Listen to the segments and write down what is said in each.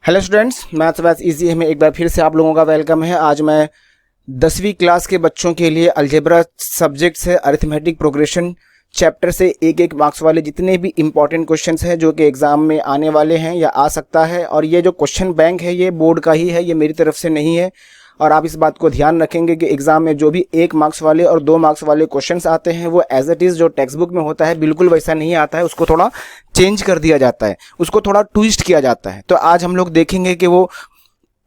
Hello students, maths batch easy में एक बार फिर से आप लोगों का वेलकम है। आज मैं 10वीं क्लास के बच्चों के लिए अलजेब्रा सब्जेक्ट से अरिथमेटिक प्रोग्रेशन चैप्टर से एक मार्क्स वाले जितने भी इंपॉर्टेंट क्वेश्चंस हैं जो कि एग्जाम में आने वाले हैं या आ सकता है, और ये जो क्वेश्चन बैंक है ये बोर्ड का ही है, ये मेरी तरफ से नहीं है। और आप इस बात को ध्यान रखेंगे कि एग्जाम में जो भी 1 मार्क्स वाले और 2 मार्क्स वाले क्वेश्चंस आते हैं वो एज इट इज़ जो टेक्स्ट बुक में होता है बिल्कुल वैसा नहीं आता है, उसको थोड़ा चेंज कर दिया जाता है, उसको थोड़ा ट्विस्ट किया जाता है। तो आज हम लोग देखेंगे कि वो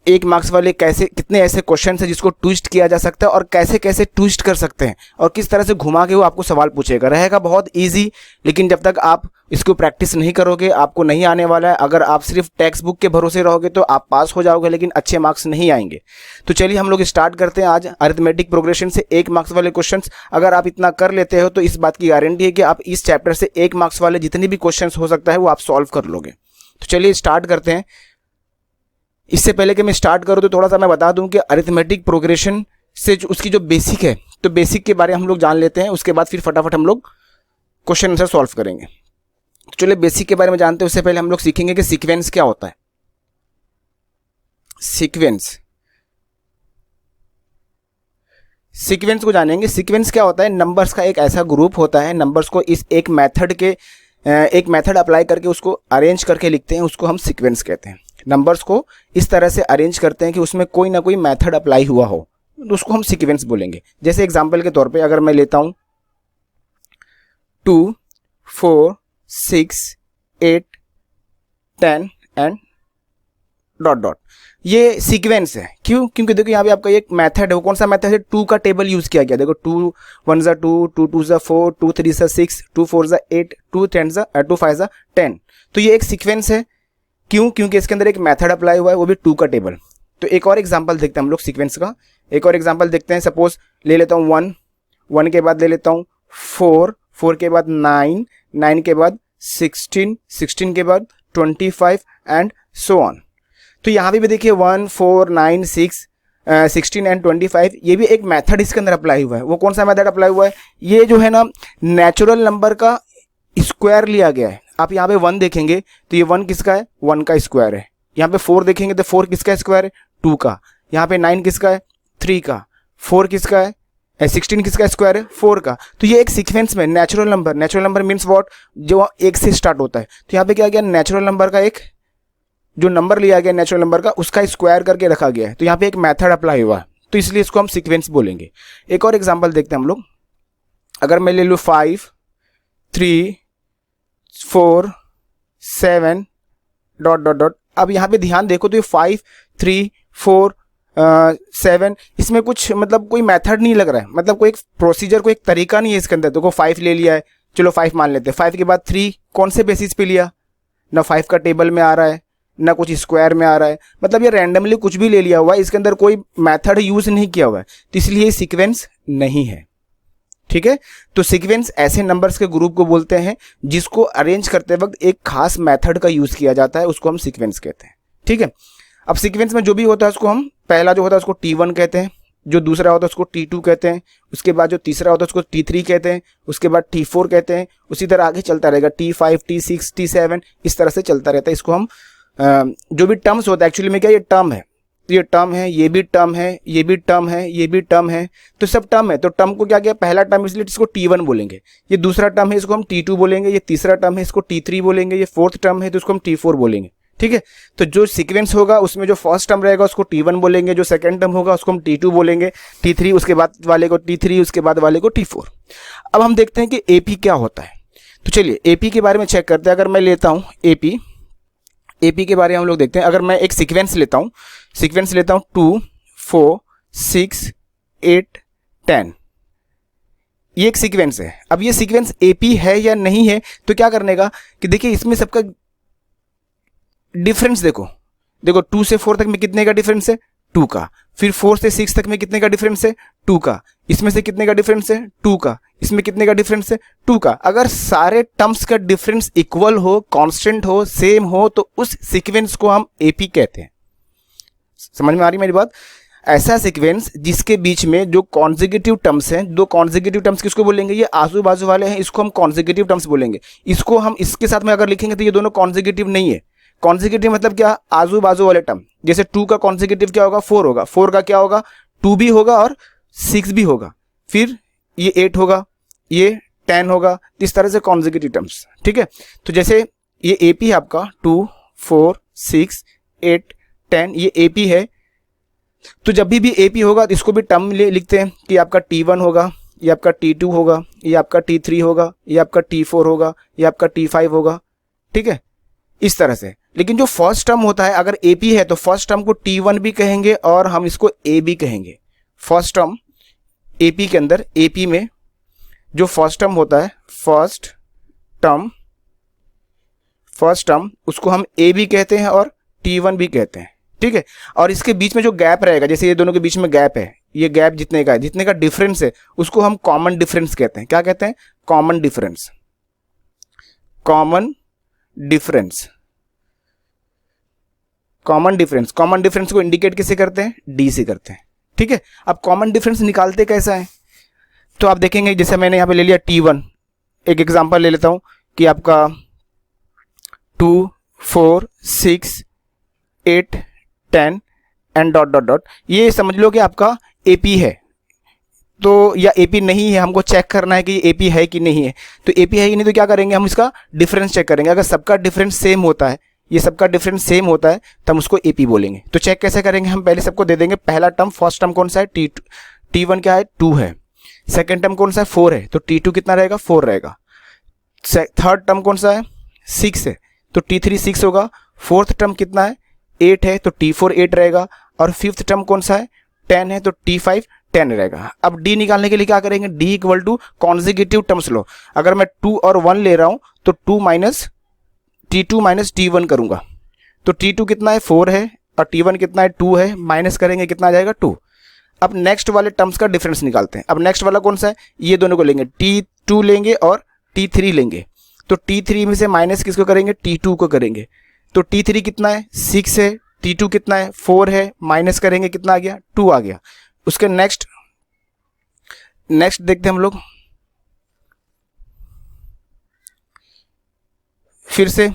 1 मार्क्स वाले कैसे कितने ऐसे क्वेश्चन हैं जिसको ट्विस्ट किया जा सकता है और कैसे कैसे ट्विस्ट कर सकते हैं और किस तरह से घुमा के वो आपको सवाल पूछेगा। रहेगा बहुत इजी, लेकिन जब तक आप इसको प्रैक्टिस नहीं करोगे आपको नहीं आने वाला है। अगर आप सिर्फ टेक्स्ट बुक के भरोसे रहोगे तो आप पास हो जाओगे लेकिन अच्छे मार्क्स नहीं आएंगे। तो चलिए हम लोग स्टार्ट करते हैं आज अरिथमेटिक प्रोग्रेशन से 1 मार्क्स वाले क्वेश्चंस। अगर आप इतना कर लेते हो तो इस बात की गारंटी है कि आप इस चैप्टर से 1 मार्क्स वाले जितने भी क्वेश्चंस हो सकता है वो आप सॉल्व कर लोगे। तो चलिए स्टार्ट करते हैं। इससे पहले कि मैं स्टार्ट करूं तो थोड़ा सा मैं बता दूं कि अरिथमेटिक प्रोग्रेशन से उसकी जो बेसिक है तो बेसिक के बारे में हम लोग जान लेते हैं, उसके बाद फिर फटाफट हम लोग क्वेश्चन आंसर सॉल्व करेंगे। तो चलिए बेसिक के बारे में जानते हैं। उससे पहले हम लोग सीखेंगे कि सीक्वेंस क्या होता है। सीक्वेंस को जानेंगे। सीक्वेंस क्या होता है? नंबर्स का एक ऐसा ग्रुप होता है, नंबर्स को इस एक मेथड अप्लाई करके उसको अरेंज करके लिखते हैं, उसको हम सीक्वेंस कहते हैं। नंबर्स को इस तरह से अरेंज करते हैं कि उसमें कोई ना कोई मेथड अप्लाई हुआ हो, तो उसको हम सीक्वेंस बोलेंगे। जैसे एग्जांपल के तौर पे अगर मैं लेता हूं 2, 4, 6, 8, 10 एंड डॉट डॉट, ये सीक्वेंस है। क्यों? क्योंकि देखो यहाँ पे आपका एक मेथड है। वो कौन सा मेथड है? 2 का टेबल यूज किया गया। देखो 2 1 ज़ा 2, 2 2 ज़ा 4, 2 3 ज़ा 6, 2 4 ज़ा 8, 2 5 ज़ा 10। तो ये एक सीक्वेंस है। क्यों? क्योंकि इसके अंदर एक मेथड अप्लाई हुआ है, वो भी 2 का टेबल। तो एक और एग्जांपल देखते हैं हम लोग सीक्वेंस का। एक और एग्जांपल देखते हैं। सपोज ले लेता हूँ 1, 1 के बाद ले लेता हूँ 4, 4 के बाद 9, 9 के बाद 16, 16 के बाद 25 एंड सो ऑन। तो यहाँ भी देखिए 1, 4, 9, 6, 16 एंड 25, ये भी एक मेथड इसके अंदर अप्लाई हुआ है। वो कौन सा मेथड अप्लाई हुआ है? ये जो है ना नेचुरल नंबर का स्क्वायर लिया गया है। आप यहाँ पे 1 देखेंगे तो ये 1 किसका है? 1 का स्क्वायर है। यहाँ पे 4 देखेंगे तो 4 किसका स्क्वायर है? 2 का। यहाँ पे 9 किसका है? 3 का। 4 किसका है? 16 किसका स्क्वायर है? 4 का। तो ये एक सीक्वेंस में नेचुरल नंबर मीन्स व्हाट? जो 1 से स्टार्ट होता है। तो यहाँ पे क्या गया? नेचुरल नंबर का एक जो नंबर लिया गया नेचुरल नंबर का, उसका स्क्वायर करके रखा गया है। तो यहाँ पे एक मेथड अप्लाई हुआ है, तो इसलिए इसको हम सीक्वेंस बोलेंगे। एक और एग्जांपल देखते हैं हम लोग। अगर मैं ले लूँ 5, 3, 4, 7 डॉट डॉट डॉट। अब यहाँ पे ध्यान देखो तो ये 5, 3, 4, 7, इसमें कुछ मतलब कोई मेथड नहीं लग रहा है, मतलब कोई एक प्रोसीजर, कोई एक तरीका नहीं है इसके अंदर। देखो 5 ले लिया है, चलो 5 मान लेते हैं। 5 के बाद 3 कौन से बेसिस पे लिया? ना 5 का टेबल में आ रहा है ना कुछ स्क्वायर में आ रहा है, मतलब ये रैंडमली कुछ भी ले लिया हुआ है, इसके अंदर कोई मेथड यूज नहीं किया हुआ है, तो इसलिए सीक्वेंस नहीं है। ठीक है, तो सीक्वेंस ऐसे नंबर्स के ग्रुप को बोलते हैं जिसको अरेंज करते वक्त एक खास मेथड का यूज किया जाता है, उसको हम सीक्वेंस कहते हैं। ठीक है, अब सीक्वेंस में जो भी होता है उसको हम, पहला जो होता है उसको T1 कहते हैं, जो दूसरा होता है उसको T2 कहते हैं, उसके बाद जो तीसरा होता है उसको T3 कहते हैं, उसके बाद T4 कहते हैं, उसी तरह आगे चलता रहेगा T5, T6, T7, इस तरह से चलता रहता है। इसको हम जो भी टर्म्स होता है, एक्चुअली में क्या ये टर्म है, तो ये टर्म है, ये भी टर्म है, ये भी टर्म है, ये भी टर्म है, तो सब टर्म है। तो टर्म को क्या किया? पहला टर्म इसलिए इसको T1 बोलेंगे, ये दूसरा टर्म है इसको हम T2 बोलेंगे, ये तीसरा टर्म है इसको T3 बोलेंगे, ये फोर्थ टर्म है तो इसको हम T4 बोलेंगे। ठीक है, तो जो सीक्वेंस होगा उसमें जो फर्स्ट टर्म रहेगा उसको T1 बोलेंगे, जो सेकंड टर्म होगा उसको हम T2 बोलेंगे, T3 उसके बाद वाले को T3, उसके बाद वाले को T4। अब हम देखते हैं कि AP क्या होता है। तो चलिए AP के बारे में चेक करते हैं। अगर मैं लेता हूँ AP के बारे में हम लोग देखते हैं। अगर मैं एक सीक्वेंस लेता हूँ 2, 4, 6, 8, 10, ये एक सीक्वेंस है। अब ये सीक्वेंस AP है या नहीं है, तो क्या करने का कि देखिए इसमें सबका डिफरेंस देखो 2 से 4 तक में कितने का डिफरेंस है? 2 का। फिर 4 से 6 तक में कितने का डिफरेंस है? 2 का। इसमें से कितने का डिफरेंस है? 2 का। इसमें कितने का डिफरेंस है? 2 का। अगर सारे टर्म्स का डिफरेंस इक्वल हो, कांस्टेंट हो, सेम हो, तो उस सीक्वेंस को हम AP कहते हैं। समझ में आ रही मेरी बात? ऐसा सीक्वेंस जिसके बीच में जो कॉन्जिक्यूटिव टर्म्स हैं, दो कॉन्जिक्यूटिव टर्म्स किसको बोलेंगे? ये आजू बाजू वाले हैं, इसको हम कॉन्जिक्यूटिव टर्म्स बोलेंगे। इसको हम इसके साथ में अगर लिखेंगे तो ये दोनों कॉन्जिक्यूटिव नहीं है, कॉन्जिक्यूटिव मतलब क्या, आजू बाजू वाले टर्म। जैसे 2 का कॉन्जिक्यूटिव क्या होगा, 4 होगा, 4 का क्या होगा, 2 भी होगा और 6 भी होगा, फिर ये 8 होगा, ये 10 होगा, इस तरह से कॉन्जिक्यूटिव टर्म्स। ठीक है, तो जैसे ये एपी है आपका 2, 4, 6, 8, 10, ये एपी है। तो जब भी एपी होगा तो इसको भी टर्म लिखते हैं कि आपका T1 होगा, ये आपका T2 होगा, ये आपका T3 होगा, ये आपका T4 होगा, ये आपका T5 होगा। ठीक है, इस तरह से। लेकिन जो फर्स्ट टर्म होता है, अगर एपी है तो फर्स्ट टर्म को T1 भी कहेंगे और हम इसको ए भी कहेंगे। फर्स्ट टर्म एपी के अंदर, एपी में जो फर्स्ट टर्म होता है, फर्स्ट टर्म उसको हम ए भी कहते हैं और T1 भी कहते हैं। ठीक है, और इसके बीच में जो गैप रहेगा, जैसे ये दोनों के बीच में गैप है, ये गैप जितने का है, जितने का डिफरेंस है, उसको हम कॉमन डिफरेंस कहते हैं। क्या कहते हैं, कॉमन डिफरेंस। कॉमन डिफरेंस को इंडिकेट किसे करते हैं, डी से करते हैं। ठीक है, अब कॉमन डिफरेंस निकालते कैसा है, तो आप देखेंगे जैसे मैंने यहाँ पे ले लिया T1, एक एग्जांपल ले लेता हूँ कि आपका 2, 4, 6, 8, 10 एंड डॉट डॉट डॉट, ये समझ लो कि आपका एपी है। तो या एपी नहीं है, हमको चेक करना है कि ये एपी है कि नहीं है। तो एपी है कि नहीं तो क्या करेंगे, हम इसका डिफरेंस चेक करेंगे। अगर सबका डिफरेंस सेम होता है, ये सबका डिफरेंस सेम होता है, तो हम उसको एपी बोलेंगे। तो चेक कैसे करेंगे, हम पहले सबको दे देंगे। पहला टर्म, फर्स्ट टर्म कौन सा है, T1 क्या है, 2 है। सेकेंड टर्म कौन सा है, 4 है, तो T2 कितना रहेगा, 4 रहेगा। थर्ड टर्म कौन सा है, 6 है, तो T3 6 होगा। फोर्थ टर्म कितना है, 8 है, तो T4 8 रहेगा। और फिफ्थ टर्म कौन सा है, 10 है, तो T5 10 रहेगा। अब D निकालने के लिए क्या करेंगे, D equal to consecutive terms लो। अगर मैं 2 और 1 ले रहा हूं तो T2 माइनस T1 करूंगा। तो T2 कितना है, 4 है, और T1 कितना है, 2 है, माइनस करेंगे कितना आ जाएगा, 2। अब नेक्स्ट वाले टर्म्स का डिफरेंस निकालते हैं। अब नेक्स्ट वाला कौन सा है, ये दोनों को लेंगे, T2 लेंगे और T3 लेंगे। तो T3 में से माइनस किसको करेंगे, T2 को करेंगे। तो T3 कितना है, 6 है, T2 कितना है, 4 है, माइनस करेंगे कितना आ गया, 2 आ गया। उसके नेक्स्ट देखते हैं हम लोग, फिर से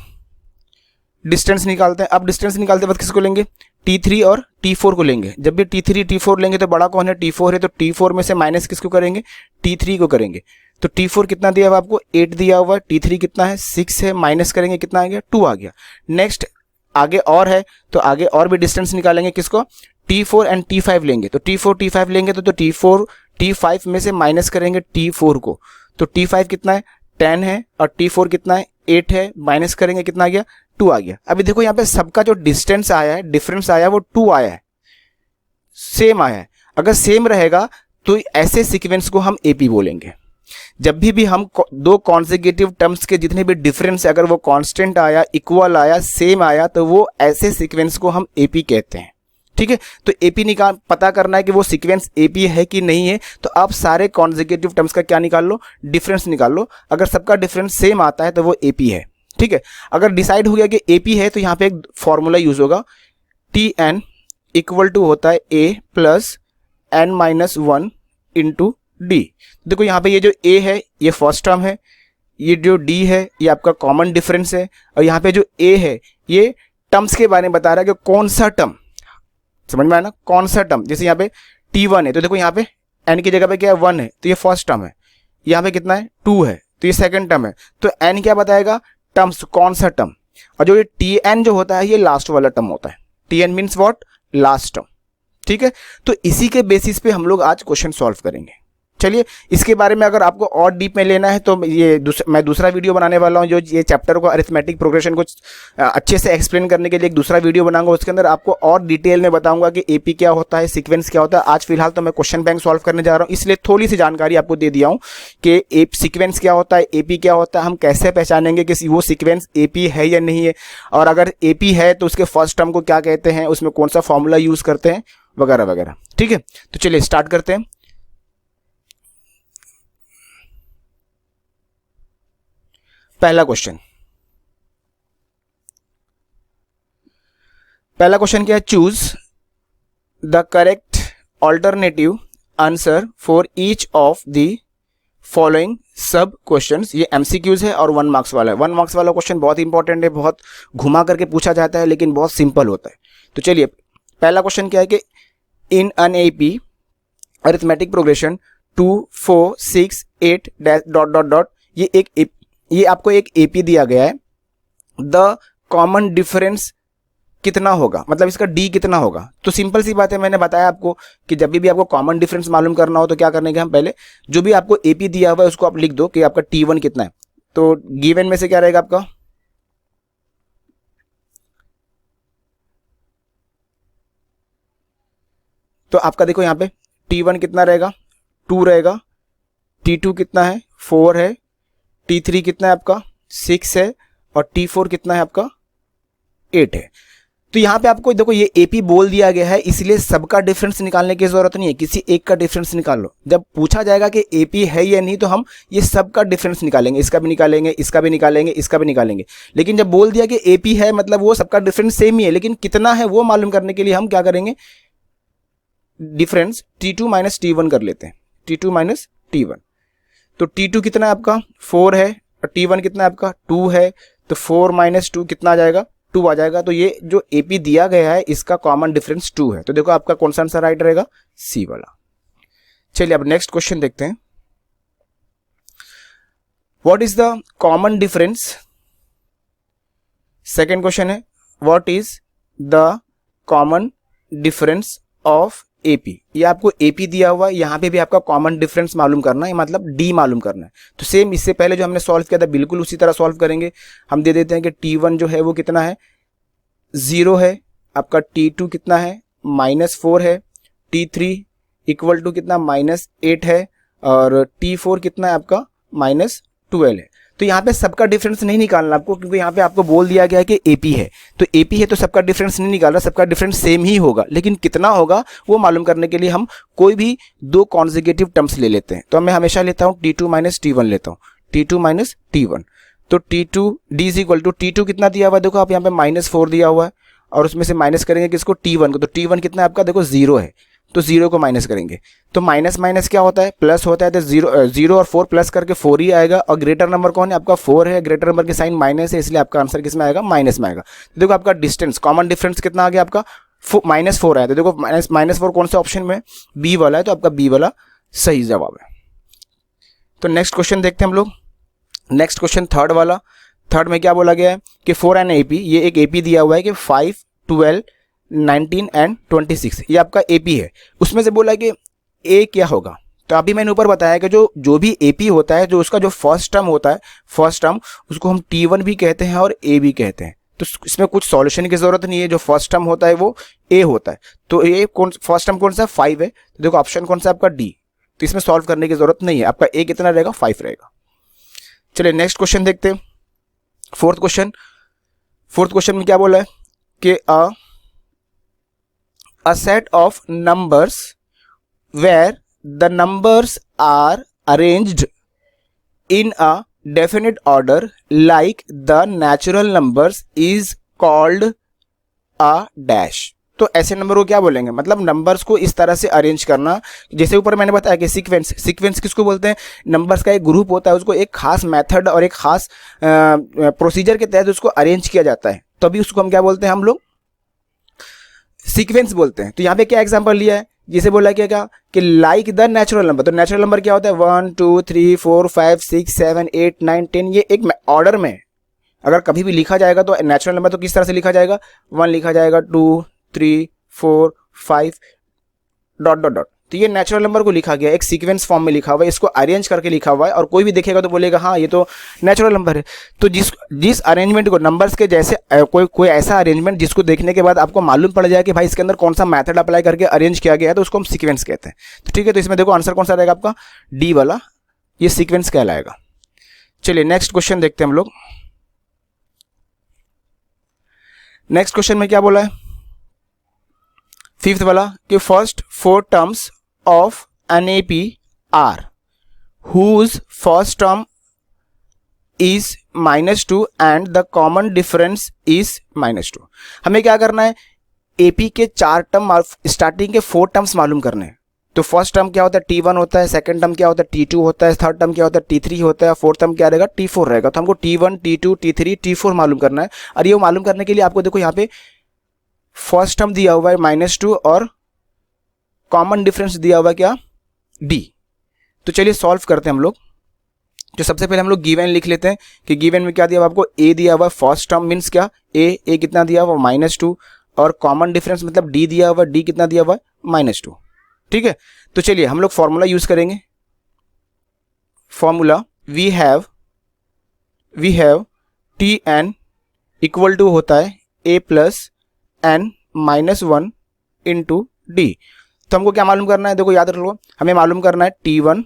डिस्टेंस निकालते हैं। अब डिस्टेंस निकालते वक्त किसको लेंगे, T3 और T4 को लेंगे। जब भी T3 T4 लेंगे तो बड़ा कौन है, T4 है, तो T4 में से माइनस किसको करेंगे, T3 को करेंगे। तो T4 कितना दिया हुआ आपको, 8 दिया हुआ है, T3 कितना है, 6 है, माइनस करेंगे कितना आ गया, 2 आ गया। नेक्स्ट आगे और है, तो आगे और भी डिस्टेंस निकालेंगे, किसको, T4 एंड T5 लेंगे। तो T4 T5 लेंगे तो T4 T5 में से माइनस करेंगे T4 को। तो T5 कितना है, 10 है, और T4 कितना है, 8 है, माइनस करेंगे कितना आ गया, 2 आ गया। अभी देखो यहाँ पे सबका जो डिस्टेंस आया है, डिफरेंस आया है, वो 2 आया है, सेम आया है। अगर सेम रहेगा तो ऐसे सीक्वेंस को हम एपी बोलेंगे। जब भी हम दो कॉन्जिक्यूटिव टर्म्स के जितने भी डिफरेंस, अगर वो कांस्टेंट आया, इक्वल आया, सेम आया, तो वो ऐसे सीक्वेंस को हम एपी कहते हैं। ठीक है, तो एपी पता करना है कि वो सीक्वेंस एपी है कि नहीं है। तो आप सारे कॉन्जिक्यूटिव टर्म्स का क्या निकाल लो, डिफरेंस निकाल लो। अगर सबका डिफरेंस सेम आता है तो वो एपी है। ठीक है, अगर डिसाइड हो गया कि एपी है तो यहाँ पे एक फॉर्मूला यूज होगा, Tn इक्वल टू होता है a plus n-1 into D. देखो यहाँ पे ये जो a है ये फर्स्ट टर्म है, ये जो d है ये आपका कॉमन डिफरेंस है, और यहाँ पे जो a है ये टर्म्स के बारे में बता रहा है कि कौन सा टर्म, समझ में आया ना, कौन सा टर्म। जैसे यहाँ पे T1 है तो देखो यहाँ पे n की जगह पे क्या है, 1 है, तो ये फर्स्ट टर्म है। यहाँ पे कितना है, 2 है, तो ये सेकंड टर्म है। तो n क्या बताएगा, टर्म्स, कौन सा टर्म। और जो ये Tn जो होता है ये लास्ट वाला टर्म होता है। Tn means what, last term. ठीक है, तो इसी के बेसिस पे हम लोग आज क्वेश्चन सॉल्व करेंगे। चलिए, इसके बारे में अगर आपको और डीप में लेना है तो ये मैं दूसरा वीडियो बनाने वाला हूँ, जो ये चैप्टर को, अरिथमेटिक प्रोग्रेशन को अच्छे से एक्सप्लेन करने के लिए एक दूसरा वीडियो बनाऊंगा। उसके अंदर आपको और डिटेल में बताऊंगा कि एपी क्या होता है, सीक्वेंस क्या होता है। आज फिलहाल तो मैं क्वेश्चन बैंक सॉल्व करने जा रहा हूँ, इसलिए थोड़ी सी जानकारी आपको दे दिया हूँ कि सीक्वेंस क्या होता है, एपी क्या होता है, हम कैसे पहचानेंगे कि वो सीक्वेंस एपी है या नहीं है, और अगर एपी है तो उसके फर्स्ट टर्म को क्या कहते हैं, उसमें कौन सा फॉर्मूला यूज करते हैं, वगैरह वगैरह। ठीक है, तो चलिए स्टार्ट करते हैं। पहला क्वेश्चन क्या है, choose the correct alternative answer for each of the following sub questions, ये एमसीक्यूज है और 1 मार्क्स वाला है। 1 मार्क्स वाला क्वेश्चन बहुत इंपॉर्टेंट है, बहुत घुमा करके पूछा जाता है लेकिन बहुत सिंपल होता है। तो चलिए पहला क्वेश्चन क्या है कि in an AP arithmetic progression 2 4 6 8 dot dot dot, ये आपको एक एपी दिया गया है। द कॉमन डिफरेंस कितना होगा, मतलब इसका डी कितना होगा। तो सिंपल सी बात है, मैंने बताया आपको कि जब भी आपको कॉमन डिफरेंस मालूम करना हो तो क्या करने के हम पहले जो भी आपको एपी दिया हुआ है उसको आप लिख दो कि आपका T1 कितना है। तो गिवन में से क्या रहेगा आपका, तो आपका देखो यहाँ पे T1 कितना रहेगा, 2 रहेगा, T2 कितना है, 4 है, T3 कितना है आपका, 6 है, और T4 कितना है आपका, 8 है। तो यहाँ पे आपको देखो ये एपी बोल दिया गया है, इसलिए सबका डिफरेंस निकालने की जरूरत नहीं है, किसी एक का डिफरेंस निकाल लो। जब पूछा जाएगा कि एपी है या नहीं तो हम ये सबका डिफरेंस निकालेंगे, इसका भी निकालेंगे, इसका भी निकालेंगे, इसका भी निकालेंगे। लेकिन जब बोल दिया कि एपी है मतलब वो सबका डिफरेंस सेम ही है, लेकिन कितना है वो मालूम करने के लिए हम क्या करेंगे, डिफरेंस T2 माइनस T1 कर लेते हैं, T2 माइनस T1। तो T2 कितना है आपका, 4 है, और T1 कितना है आपका, 2 है। तो 4 माइनस 2 कितना आ जाएगा, 2 आ जाएगा। तो ये जो एपी दिया गया है इसका कॉमन डिफरेंस 2 है। तो देखो आपका कौन सा आंसर राइट रहेगा, सी वाला। चलिए अब नेक्स्ट क्वेश्चन देखते हैं। What is the common difference, second question है, what is the common difference of AP. ये आपको एपी दिया हुआ है, यहाँ पे भी आपका कॉमन डिफरेंस मालूम करना है, मतलब डी मालूम करना है। तो सेम इससे पहले जो हमने सॉल्व किया था बिल्कुल उसी तरह सॉल्व करेंगे। हम दे देते हैं कि T1 जो है वो कितना है, 0 है, आपका T2 कितना है, -4 है, T3 इक्वल टू कितना, -8 है, और T4 कितना है आपका, -12 है। तो यहाँ पे सबका डिफरेंस नहीं निकालना आपको, क्योंकि यहाँ पे आपको बोल दिया गया है कि एपी है। तो एपी है तो सबका डिफरेंस नहीं निकालना, सबका डिफरेंस सेम ही होगा, लेकिन कितना होगा वो मालूम करने के लिए हम कोई भी 2 कॉन्जिक्यूटिव टर्म्स ले लेते हैं। तो मैं हमेशा लेता हूँ T2 माइनस T1 लेता हूँ, T2 माइनस T1। तो T2 D is equal to T2 कितना दिया हुआ है, देखो आप यहाँ पे -4 दिया हुआ है, और उसमें से माइनस करेंगे किसको, T1 को। तो T1 कितना है आपका, देखो 0 है, तो 0 को माइनस करेंगे। तो माइनस माइनस क्या होता है, प्लस होता है। तो 0 और 4 प्लस करके 4 ही आएगा, और ग्रेटर नंबर कौन है आपका, 4 है, ग्रेटर नंबर की साइन माइनस है, इसलिए आपका आंसर किस में आएगा, माइनस में आएगा। तो देखो आपका डिस्टेंस, कॉमन डिफरेंस कितना आ गया आपका, -4 आया। तो देखो -4 कौन से ऑप्शन में, बी वाला है, तो आपका बी वाला सही जवाब है। तो नेक्स्ट क्वेश्चन देखते हैं हम लोग। नेक्स्ट क्वेश्चन थर्ड वाला, थर्ड में क्या बोला गया है कि 4 एन एपी, ये एक एपी दिया हुआ है कि 5 12 19 एंड 26, ये आपका एपी है। उसमें से बोला कि ए क्या होगा। तो अभी मैंने ऊपर बताया कि जो भी एपी होता है, जो उसका जो फर्स्ट टर्म होता है, फर्स्ट टर्म उसको हम T1 भी कहते हैं और ए भी कहते हैं। तो इसमें कुछ सॉल्यूशन की जरूरत नहीं है, जो फर्स्ट टर्म होता है वो ए होता है। तो ए कौन, फर्स्ट टर्म कौन सा, 5 है। तो देखो ऑप्शन कौन सा आपका डी। तो इसमें सॉल्व करने की जरूरत नहीं है, आपका ए कितना रहेगा, 5 रहेगा। चलिए नेक्स्ट क्वेश्चन देखते हैं, फोर्थ क्वेश्चन। फोर्थ क्वेश्चन में क्या बोला है कि a set of numbers where the numbers are arranged in a definite order like the natural numbers is called a dash। तो ऐसे नंबर को क्या बोलेंगे, मतलब नंबर्स को इस तरह से अरेंज करना, जैसे ऊपर मैंने बताया कि सीक्वेंस, सीक्वेंस किसको बोलते हैं, नंबर्स का एक ग्रुप होता है, उसको एक खास मेथड और एक खास प्रोसीजर के तहत उसको अरेंज किया जाता है, तभी उसको हम क्या बोलते हैं, हम लोग सीक्वेंस बोलते हैं। तो यहाँ पे क्या एग्जांपल लिया है, जिसे बोला क्या कि लाइक द नेचुरल नंबर। तो नेचुरल नंबर क्या होता है, 1 2 3 4 5 6 7 8 9 10, ये एक ऑर्डर में अगर कभी भी लिखा जाएगा तो नेचुरल नंबर तो किस तरह से लिखा जाएगा, 1 लिखा जाएगा, 2 3 4 5 डॉट डॉट डॉट। तो ये नेचुरल नंबर को लिखा गया एक सीक्वेंस फॉर्म में लिखा हुआ है, इसको अरेंज करके लिखा हुआ है, और कोई भी देखेगा तो बोलेगा हाँ ये तो नेचुरल नंबर है। तो जिस अरेंजमेंट को नंबर्स के जैसे कोई ऐसा अरेंजमेंट जिसको देखने के बाद आपको मालूम पड़ जाए कि भाई इसके अंदर कौन सा मेथड अप्लाई करके अरेंज किया गया है, तो उसको हम सीक्वेंस कहते हैं। तो ठीक है, तो इसमें देखो आंसर कौन सा रहेगा आपका, डी वाला, ये सीक्वेंस कहलाएगा। चलिए नेक्स्ट क्वेश्चन देखते हैं हम लोग। नेक्स्ट क्वेश्चन में क्या बोला है, फिफ्थ वाला कि first 4 terms of an AP are whose first term is -2 and the common difference is -2। हमें क्या करना है, AP के 4 टर्म, स्टार्टिंग के 4 टर्म्स मालूम करने हैं। तो फर्स्ट टर्म क्या होता है T1 होता है, सेकंड टर्म क्या होता है T2 होता है, थर्ड टर्म क्या होता है T3 होता है, फोर्थ टर्म क्या रहेगा T4 रहेगा। तो हमको T1 T2 T3 T4 मालूम करना है। और ये मालूम करने के लिए आपको देखो यहाँ पे फर्स्ट टर्म दिया हुआ है -2 और कॉमन डिफरेंस दिया हुआ है क्या D। तो चलिए सॉल्व करते हैं हम लोग। तो सबसे पहले हम लोग गिवन लिख लेते हैं कि गिवन में क्या दिया हुआ आपको A दिया हुआ है, फर्स्ट टर्म मीन्स क्या A कितना दिया हुआ -2 और कॉमन डिफरेंस मतलब D दिया हुआ, D कितना दिया हुआ -2। ठीक है, तो चलिए हम लोग फॉर्मूला यूज करेंगे। Formula we have Tn equal to होता है A plus n -1 into D। तो हमको क्या मालूम करना है, देखो याद रख लो, हमें मालूम करना है T1,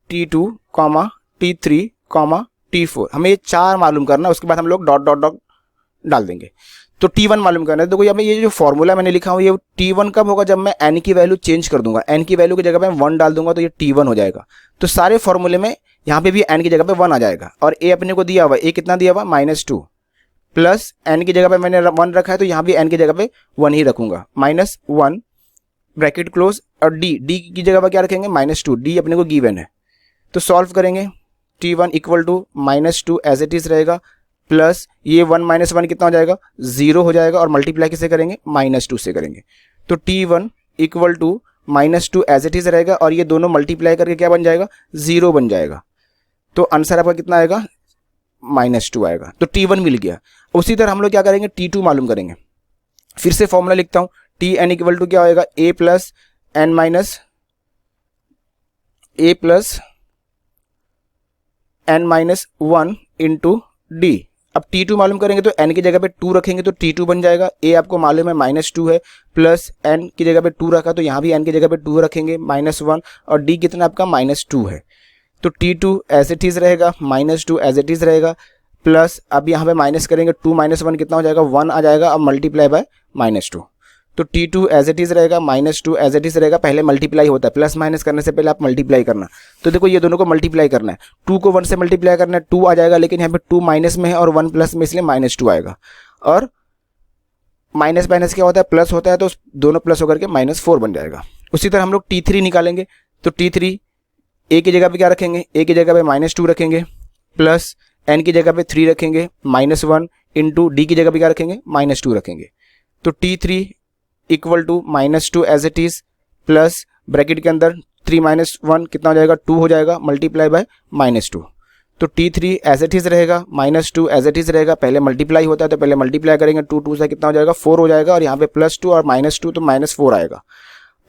T2, T3, T4, हमें ये 4 मालूम करना है। उसके बाद हम लोग डॉट डॉट डॉट डाल देंगे। तो T1 मालूम करना है। देखो यहाँ पे ये जो फॉर्मूला मैंने लिखा हूँ, ये T1 कब होगा, जब मैं n की वैल्यू चेंज कर दूंगा। n की वैल्यू की जगह पे 1 डाल दूंगा तो ये T1 हो जाएगा। तो सारे फॉर्मूले में यहाँ पे भी n की जगह पे 1 आ जाएगा। और A अपने को दिया हुआ, A कितना दिया हुआ -2 प्लस n की जगह पे मैंने 1 रखा है तो यहाँ भी n की जगह पे 1 ही रखूंगा, -1 ब्रैकेट क्लोज। और D की जगह पर क्या रखेंगे -2, D अपने को गिवन है। तो सॉल्व करेंगे, T1 equal to -2 as it is रहेगा, प्लस ये 1 - 1 कितना हो जाएगा 0 हो जाएगा, और मल्टीप्लाई किसे करेंगे -2 से करेंगे। तो T1 equal to -2 as it is रहेगा, और ये दोनों मल्टीप्लाई करके क्या बन जाएगा 0 बन जाएगा। तो आंसर आपका कितना आएगा -2 आएगा। तो T1 मिल गया। उसी तरह हम लोग क्या करेंगे T2 मालूम करेंगे। फिर से फॉर्मूला लिखता हूँ, Tn इक्वल टू क्या होएगा A plus n -1 into D। अब T2 मालूम करेंगे तो n की जगह पे 2 रखेंगे तो T2 बन जाएगा। A आपको मालूम है -2 है, प्लस n की जगह पे 2 रखा तो यहाँ भी n की जगह पे 2 रखेंगे -1, और D कितना आपका -2 है। तो T2 एज इट इज रहेगा, -2 एज इट इज रहेगा, प्लस अब यहाँ पे माइनस करेंगे 2 - 1 कितना हो जाएगा 1 आ जाएगा, अब मल्टीप्लाई बाय -2। तो T2 एज इट इज रहेगा, -2 एज इट इज रहेगा। पहले मल्टीप्लाई होता है, प्लस माइनस करने से पहले आप मल्टीप्लाई करना। तो देखो ये दोनों को मल्टीप्लाई करना है, 2 को 1 से मल्टीप्लाई करना है, 2 आ जाएगा, लेकिन यहाँ पे 2 माइनस में है और 1 प्लस में, इसलिए -2 आएगा। और माइनस माइनस क्या होता है प्लस होता है, तो दोनों प्लस होकर के -4 बन जाएगा। उसी तरह हम लोग T3 निकालेंगे। तो T3 A की जगह पे क्या रखेंगे, A की जगह पे -2 रखेंगे, प्लस n की जगह पे 3 रखेंगे, -1 इंटू D की जगह पे क्या रखेंगे -2 रखेंगे। तो T3 equal to -2 as it is, plus bracket के अंदर 3 - 1 कितना हो जाएगा 2 हो जाएगा, मल्टीप्लाई बाय -2। तो T3 एज इट इज रहेगा, -2 एज इट इज रहेगा। पहले मल्टीप्लाई होता है तो पहले मल्टीप्लाई करेंगे, 2 से कितना हो जाएगा 4 हो जाएगा, और यहाँ पे +2 और -2 तो -4 आएगा,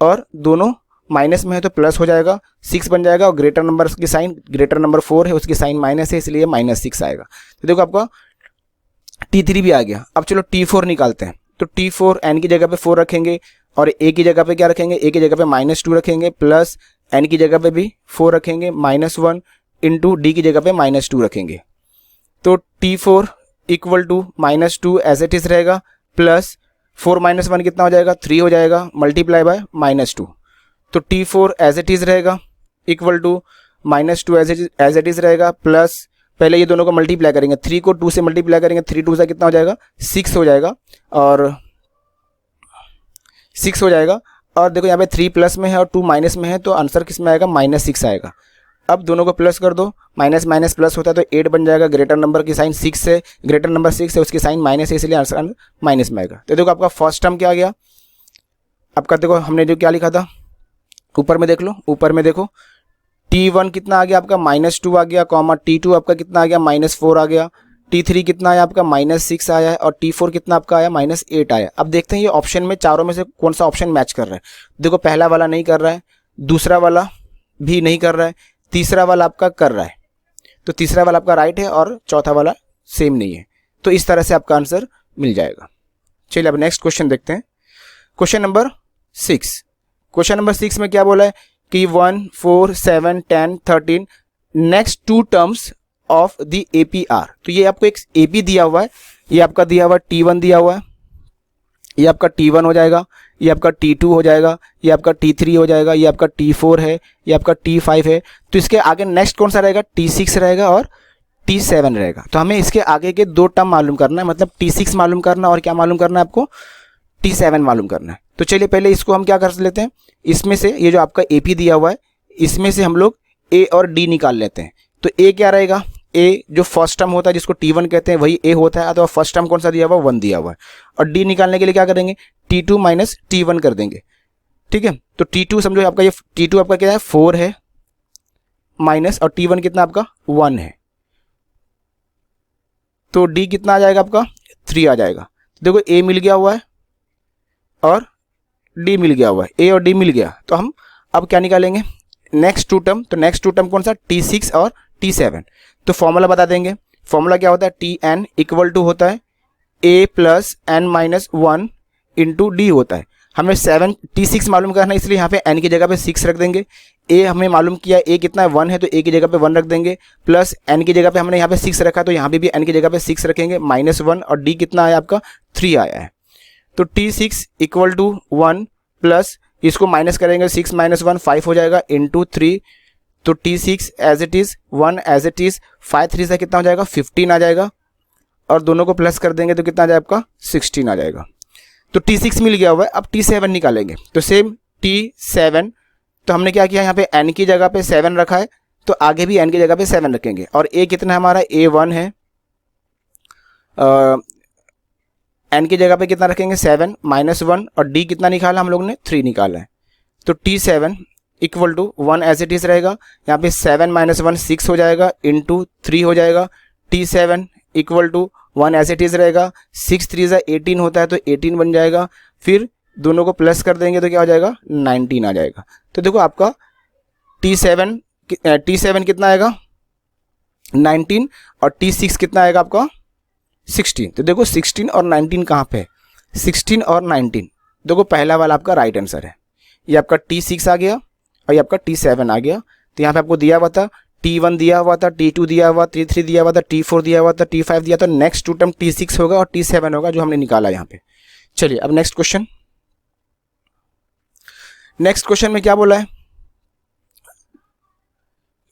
और दोनों माइनस में है तो प्लस हो जाएगा, 6 बन जाएगा, और ग्रेटर नंबर की साइन, ग्रेटर नंबर 4 है उसकी साइन माइनस है, इसलिए -6 आएगा। तो देखो आपका T3 भी आ गया। अब चलो T4 निकालते हैं। तो T4 n की जगह पे 4 रखेंगे, और A की जगह पे क्या रखेंगे, A की जगह पे -2 रखेंगे, प्लस n की जगह पे भी 4 रखेंगे, -1 इंटू D की जगह पे -2 रखेंगे। तो T4 equal to -2 as it is रहेगा, प्लस 4 - 1 कितना हो जाएगा 3 हो जाएगा, मल्टीप्लाई बाय -2। तो T4 एज इट इज रहेगा, equal to -2 as it is रहेगा, प्लस पहले ये दोनों को मल्टीप्लाई करेंगे, 3 को 2 से मल्टीप्लाई करेंगे, 3 2 से कितना हो जाएगा 6 हो जाएगा, और 6 हो जाएगा। और देखो यहाँ पे 3 प्लस में है और 2 माइनस में है, तो आंसर किस में आएगा -6 आएगा। अब दोनों को प्लस कर दो, माइनस माइनस प्लस होता है तो 8 बन जाएगा, ग्रेटर नंबर की साइन 6 है, ग्रेटर नंबर 6 है उसकी साइन माइनस है, इसलिए आंसर माइनस में आएगा। तो देखो आपका फर्स्ट टर्म क्या आ गया, आपका देखो हमने जो क्या लिखा था ऊपर में देख लो, ऊपर में देखो T1 कितना आ गया आपका -2 आ गया, कॉमा T2 आपका कितना आ गया -4 आ गया, T3 कितना आया आपका -6 आया है, और T4 कितना आपका आया -8 आया। अब देखते हैं ये ऑप्शन में चारों में से कौन सा ऑप्शन मैच कर रहा है। देखो पहला वाला नहीं कर रहा है, दूसरा वाला भी नहीं कर रहा है, तीसरा वाला आपका कर रहा है, तो तीसरा वाला आपका राइट है और चौथा वाला सेम नहीं है। तो इस तरह से आपका आंसर मिल जाएगा। चलिए अब नेक्स्ट क्वेश्चन देखते हैं, क्वेश्चन नंबर 6। क्वेश्चन नंबर 6 में क्या बोला है कि 1, 4, 7, 10, 13 next 2 terms of the APR। तो ये आपको एक AP दिया हुआ है, ये आपका दिया हुआ T1 दिया हुआ है, ये आपका T1 हो जाएगा, ये आपका T2 हो जाएगा, ये आपका T3 हो जाएगा, ये आपका T4 है, ये आपका T5 है। तो इसके आगे नेक्स्ट कौन सा रहेगा T6 रहेगा और T7 रहेगा। तो हमें इसके आगे के 2 टर्म मालूम करना है, मतलब T6 मालूम करना और क्या मालूम करना है आपको T7 मालूम करना है। तो चलिए पहले इसको हम क्या कर लेते हैं, इसमें से ये जो आपका AP दिया हुआ है इसमें से हम लोग A और D निकाल लेते हैं। तो A क्या रहेगा, A जो फर्स्ट टर्म होता है जिसको T1 कहते हैं वही A होता है, तो फर्स्ट टर्म कौन सा दिया हुआ है, 1 दिया हुआ है। और D निकालने के लिए क्या करेंगे, T2 माइनस T1 कर देंगे, ठीक है। तो T2 समझो आपका ये T2 आपका क्या है 4 है माइनस, और T1 कितना आपका 1 है, तो D कितना आ जाएगा आपका 3 आ जाएगा। देखो A मिल गया हुआ है और D मिल गया हुआ है, A और D मिल गया, तो हम अब क्या निकालेंगे नेक्स्ट टू टर्म। तो नेक्स्ट टू टर्म कौन सा, T6 और T7। तो फॉर्मूला बता देंगे, फॉर्मूला क्या होता है, Tn इक्वल टू होता है A plus n minus 1 into D होता है। हमें T6 मालूम करना है, इसलिए यहाँ पे n की जगह पे 6 रख देंगे। A हमें मालूम किया A कितना है 1 है, तो A की जगह पे 1 रख देंगे, प्लस n की जगह पे हमने यहाँ पे 6 रखा, तो यहाँ पे भी n की जगह पे 6 रखेंगे, माइनस 1, और D कितना आया आपका 3 आया है। तो T6 इक्वल टू 1 प्लस इसको माइनस करेंगे, 6 माइनस 1 5 हो जाएगा इंटू 3। तो T6 as it is 1 as it is 5 3 से कितना हो जाएगा 15 आ जाएगा, और दोनों को प्लस कर देंगे तो कितना आ जाएगा आपका 16 आ जाएगा। तो T6 मिल गया हुआ है। अब T7 निकालेंगे, तो सेम T7, तो हमने क्या किया यहाँ पे n की जगह पे 7 रखा है, तो आगे भी n की जगह पे 7 रखेंगे। और A कितना है हमारा, A1 है, n की जगह पे कितना रखेंगे 7 माइनस 1, और D कितना निकाला हम लोग ने 3 निकाला है। तो T7 equal to 1 as it is रहेगा, यहाँ पे 7 माइनस 1 6 हो जाएगा इंटू 3 हो जाएगा। T7 equal to 1 as it is रहेगा, 6 3 18 होता है, तो 18 बन जाएगा। फिर दोनों को प्लस कर देंगे तो क्या हो जाएगा 19 आ जाएगा। तो देखो आपका T7 कितना आएगा 19, और T6 कितना आएगा आपका 16। तो देखो 16 और 19 कहाँ पे है, 16 और 19, देखो पहला वाला आपका राइट आंसर है। ये आपका T6 आ गया और ये आपका T7 आ गया। तो यहाँ पे आपको दिया हुआ था T1 दिया हुआ था, T2 दिया हुआ, T3 दिया हुआ था, T4 दिया हुआ था, T5 दिया था। नेक्स्ट टू टर्म T6 होगा और T7 होगा जो हमने निकाला यहाँ पे। चलिए अब नेक्स्ट क्वेश्चन, नेक्स्ट क्वेश्चन में क्या बोला है,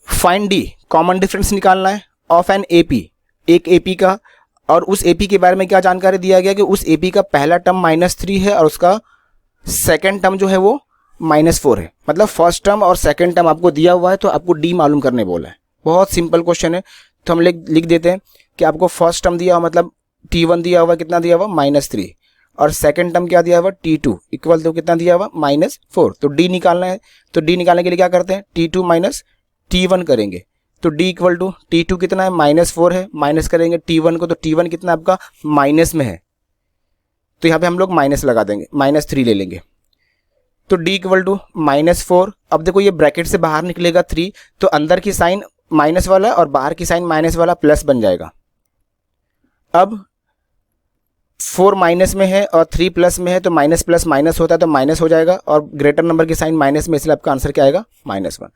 फाइंड D कॉमन डिफरेंस निकालना है ऑफ एन AP, एक AP का, और उस AP के बारे में क्या जानकारी दिया गया कि उस AP का पहला टर्म -3 है और उसका सेकेंड टर्म जो है वो -4 है। मतलब फर्स्ट टर्म और सेकेंड टर्म आपको दिया हुआ है, तो आपको D मालूम करने बोला है। बहुत सिंपल क्वेश्चन है, तो हम लिख देते हैं कि आपको फर्स्ट टर्म दिया हुआ, मतलब T1 दिया हुआ, कितना दिया हुआ -3, और सेकेंड टर्म क्या दिया हुआ T2 इक्वल टू कितना दिया हुआ -4। तो D निकालना है, तो D निकालने के लिए क्या करते हैं T2 माइनस T1 करेंगे। तो D इक्वल टू T2 कितना है -4 है, माइनस करेंगे T1 को, तो T1 कितना आपका माइनस में है, तो यहाँ पे हम लोग माइनस लगा देंगे, -3 ले लेंगे। तो D इक्वल टू -4। अब देखो ये ब्रैकेट से बाहर निकलेगा 3, तो अंदर की साइन माइनस वाला और बाहर की साइन माइनस वाला प्लस बन जाएगा। अब 4 माइनस में है और 3 प्लस में है, तो माइनस प्लस माइनस होता है तो माइनस हो जाएगा, और ग्रेटर नंबर की साइन माइनस में, इसलिए आपका आंसर क्या आएगा -1।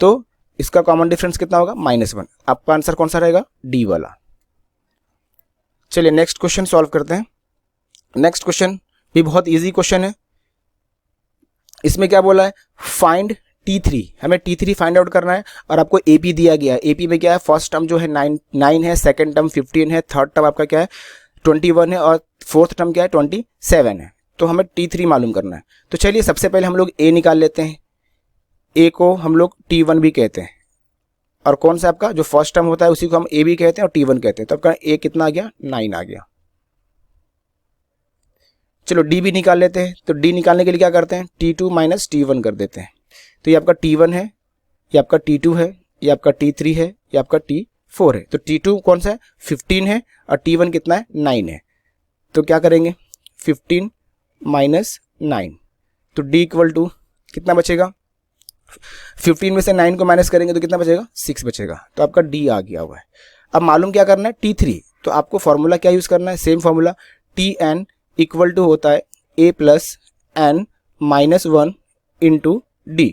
तो इसका कॉमन डिफरेंस कितना होगा -1। आपका आंसर कौन सा रहेगा, D वाला। चलिए नेक्स्ट क्वेश्चन सॉल्व करते हैं। नेक्स्ट क्वेश्चन भी बहुत इजी क्वेश्चन है। इसमें क्या बोला है, फाइंड T3, हमें T3 फाइंड आउट करना है, और आपको AP दिया गया है। AP में क्या है, फर्स्ट टर्म जो है 9 है, सेकंड टर्म 15 है, थर्ड टर्म आपका क्या है 21 है, और फोर्थ टर्म क्या है 27 है। तो हमें T3 मालूम करना है। तो चलिए सबसे पहले हम लोग A निकाल लेते हैं। A को हम लोग T1 भी कहते हैं, और कौन सा आपका जो फर्स्ट टर्म होता है उसी को हम A भी कहते हैं और T1 कहते हैं। तो आपका A कितना आ गया 9 आ गया। चलो D भी निकाल लेते हैं। तो D निकालने के लिए क्या करते हैं, T2 माइनस T1 कर देते हैं। तो ये आपका T1 है, ये आपका T2 है, ये आपका T3 है, ये आपका T4 है। तो T2 कौन सा है 15 है, और T1 कितना है 9 है। तो क्या करेंगे 15 माइनस 9, तो D इक्वल टू कितना बचेगा, 15 में से 9 को माइनस करेंगे तो कितना बचेगा 6 बचेगा। तो आपका D आ गया हुआ है। अब मालूम क्या करना है T3, तो आपको फॉर्मूला क्या यूज़ करना है, same formula Tn equal to होता है A plus n minus 1 into D।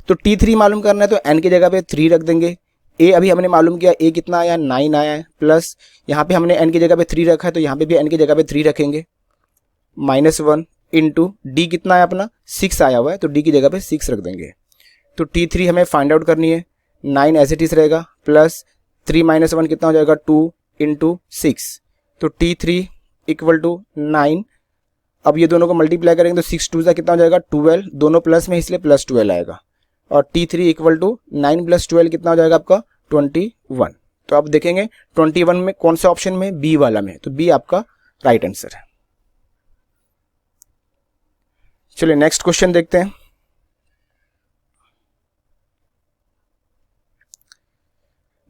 तो T3 मालूम करना है, तो n की जगह पे 3 रख देंगे। A अभी हमने मालूम किया, A कितना आया 9 आया है, प्लस यहाँ पे हमने n की जगह पे 3 रखा है, तो यहाँ पे भी n की जगह पे 3 रखेंगे, -1 इंटू D कितना है अपना 6 आया हुआ है, तो D की जगह पे 6 रख देंगे। तो T3 हमें फाइंड आउट करनी है, 9 एज इट इज रहेगा, प्लस 3 माइनस 1 कितना हो जाएगा 2 इंटू 6। तो T3 इक्वल टू 9, अब ये दोनों को मल्टीप्लाई करेंगे तो 6 2 कितना हो जाएगा 12, दोनों प्लस में इसलिए प्लस 12 आएगा। और T3 इक्वल टू 9 प्लस 12 कितना हो जाएगा आपका 21। तो आप देखेंगे 21 में कौन से ऑप्शन में, बी वाला में, तो बी आपका राइट आंसर है। चलिए नेक्स्ट क्वेश्चन देखते हैं।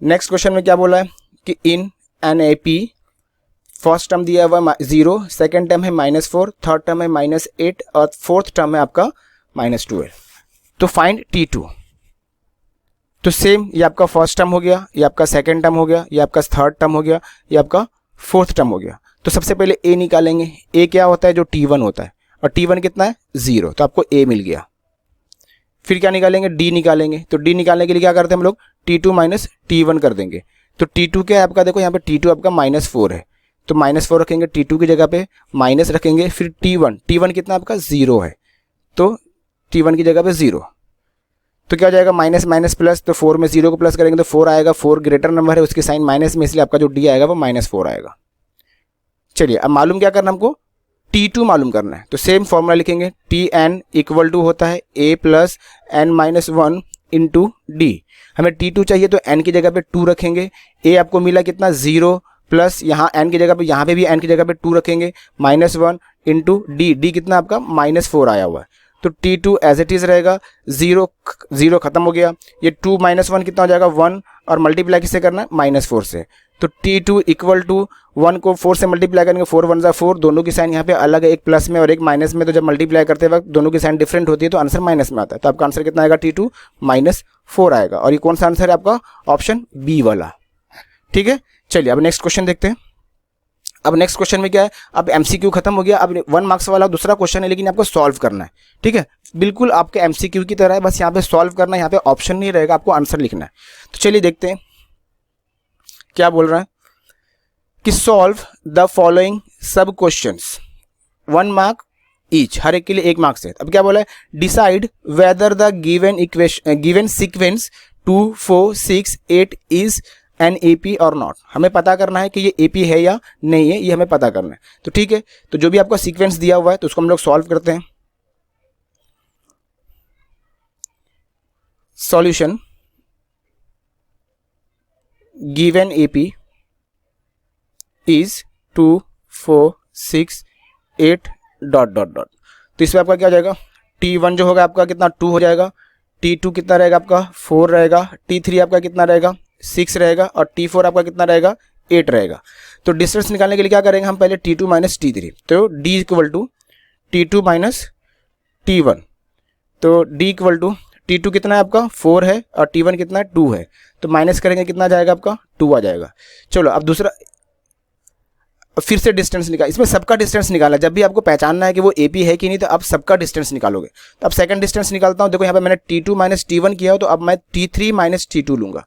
नेक्स्ट क्वेश्चन में क्या बोला है कि in an AP first term दिया हुआ 0, सेकेंड टर्म है -4, थर्ड टर्म है -8 और फोर्थ टर्म है आपका -12। तो फाइंड T2। तो सेम ये आपका फर्स्ट टर्म हो गया, ये आपका सेकेंड टर्म हो गया, ये आपका थर्ड टर्म हो गया, ये आपका फोर्थ टर्म हो गया। तो सबसे पहले ए निकालेंगे। ए क्या होता है, जो T1 होता है, और T1 कितना है 0, तो आपको ए मिल गया। फिर क्या निकालेंगे, डी निकालेंगे। तो डी निकालने के लिए क्या करते हैं हम लोग, T2 माइनस T1 कर देंगे। तो T2 क्या है आपका, देखो यहाँ पे T2 आपका -4 है, तो -4 रखेंगे T2 की जगह पे, माइनस रखेंगे। फिर T1 कितना आपका 0 है, तो T1 की जगह पे 0। तो क्या हो जाएगा, माइनस माइनस प्लस, तो 4 में 0 को प्लस करेंगे तो 4 आएगा। 4 ग्रेटर नंबर है, उसके साइन माइनस में, इसलिए आपका जो डी आएगा वो -4 आएगा। चलिए अब मालूम क्या करना हमको, T2 मालूम करना है। तो सेम फॉर्मूला लिखेंगे, Tn इक्वल टू होता है a plus n-1 into D. हमें T2 चाहिए तो n की जगह पे 2 रखेंगे। a आपको मिला कितना 0 प्लस यहाँ n की जगह पे, यहाँ पे भी n की जगह पे 2 रखेंगे, -1 इंटू डी। डी कितना आपका -4 आया हुआ है। तो T2 एज इट इज रहेगा, 0 खत्म हो गया। ये 2 -1 कितना हो जाएगा 1, और मल्टीप्लाई किससे करना है -4 से। तो T2 इक्वल टू 1 को 4 से मल्टीप्लाई करेंगे, 4 1 = 4, दोनों की साइन यहाँ पे अलग है, एक प्लस में और एक माइनस में। तो जब मल्टीप्लाई करते वक्त दोनों की साइन डिफरेंट होती है तो आंसर माइनस में आता है। तो आपका आंसर कितना आएगा, T2 -4 आएगा। और ये कौन सा आंसर है आपका, ऑप्शन बी वाला। ठीक है, चलिए अब नेक्स्ट क्वेश्चन देखते हैं। अब नेक्स्ट क्वेश्चन में क्या है, अब एमसीक्यू खत्म हो गया। अब 1 मार्क्स वाला दूसरा क्वेश्चन है, लेकिन आपको सॉल्व करना है। ठीक है, बिल्कुल आपके एमसीक्यू की तरह है, बस यहाँ पे सॉल्व करना है, यहाँ पे ऑप्शन नहीं रहेगा, आपको आंसर लिखना है। तो चलिए देखते हैं क्या बोल रहा है कि solve the following sub questions, 1 mark each, हर एक के लिए 1 मार्क्स से। अब क्या बोला है, decide whether the given sequence 2 4 6 8 is an AP और नॉट। हमें पता करना है कि ये एपी है या नहीं है, ये हमें पता करना है। तो ठीक है, तो जो भी आपका सीक्वेंस दिया हुआ है तो उसको हम लोग सॉल्व करते हैं। सॉल्यूशन, गिवन एपी इज 2 4 6 8 ... तो इसमें आपका क्या हो जाएगा, T1 जो होगा आपका कितना 2 हो जाएगा, T2 कितना रहेगा आपका 4 रहेगा, T3 आपका कितना रहेगा 6 रहेगा, और T4 आपका कितना रहेगा 8 रहेगा। तो डिस्टेंस निकालने के लिए क्या करेंगे हम, पहले T2 माइनस T3। तो D equal to T2 minus T1। तो D इक्वल टू T2 कितना है आपका 4 है, और T1 कितना है 2 है, तो माइनस करेंगे कितना आ जाएगा आपका 2 आ जाएगा। चलो अब दूसरा, फिर से डिस्टेंस निकाल, इसमें सबका डिस्टेंस निकाला। जब भी आपको पहचानना है कि वो एपी है कि नहीं, तो आप सबका डिस्टेंस निकालोगे। तो अब सेकंड डिस्टेंस निकालता हूँ। देखो यहाँ पे मैंने T2 माइनस T1 किया हो, तो अब मैं T3 माइनस T2 लूंगा,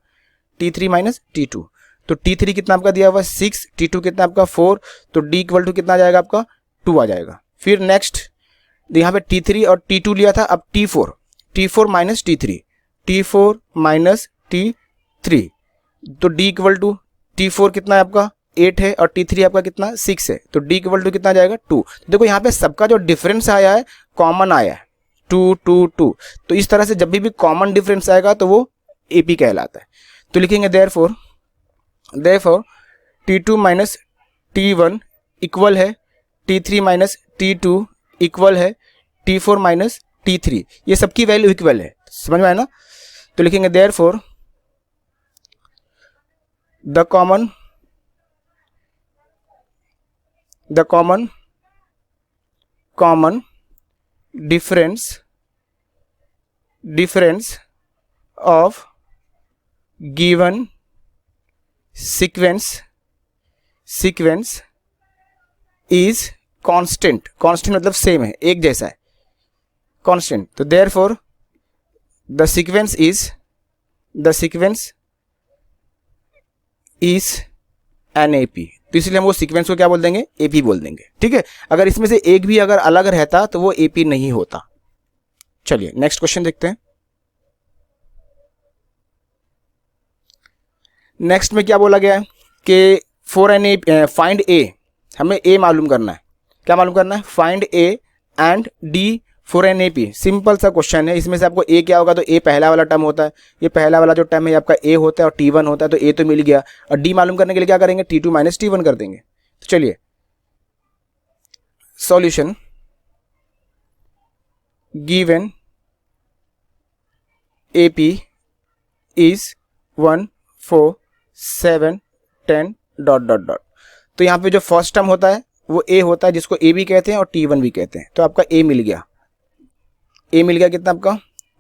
T3 माइनस T2। तो T3 कितना आपका दिया हुआ 6, T2 कितना आपका 4, तो D इक्वल टू कितना आ जाएगा आपका 2 आ जाएगा। फिर नेक्स्ट यहाँ पे T3 और T2 लिया था, अब T4 minus T3, T4 minus T3। तो D इक्वल टू T4 कितना है आपका 8 है, और T3 आपका कितना 6 है, तो D इक्वल टू कितना आ जाएगा 2। देखो यहाँ पे सबका जो डिफरेंस आया है कॉमन आया है 2 2 2। तो इस तरह से जब भी कॉमन डिफरेंस आएगा तो वो एपी कहलाता है। तो लिखेंगे therefore T2 minus T1 equal है T3 माइनस T2 इक्वल है T4 माइनस T3। ये सबकी वैल्यू इक्वल है, समझ में आया ना। तो लिखेंगे therefore the common difference of given sequence is constant मतलब सेम है, एक जैसा है, constant। तो therefore the sequence is an AP। तो इसलिए हम वो सीक्वेंस को क्या बोल देंगे, एपी बोल देंगे। ठीक है, अगर इसमें से एक भी अगर अलग रहता तो वो एपी नहीं होता। चलिए नेक्स्ट क्वेश्चन देखते हैं। नेक्स्ट में क्या बोला गया है कि फाइंड ए, हमें ए मालूम करना है। क्या मालूम करना है, find A and D for an AP. Simple सा क्वेश्चन है, इसमें से आपको ए क्या होगा, तो ए पहला वाला टर्म होता है, ये पहला वाला जो टर्म है आपका ए होता है और T1 होता है, तो ए तो मिल गया। और डी मालूम करने के लिए क्या करेंगे, T2 माइनस T1 कर देंगे। तो चलिए solution, given AP is 1 4 7 10 dot dot dot. तो यहाँ पे जो फर्स्ट टर्म होता है वो ए होता है, जिसको ए भी कहते हैं और T1 भी कहते हैं। तो आपका ए मिल गया, ए मिल गया कितना आपका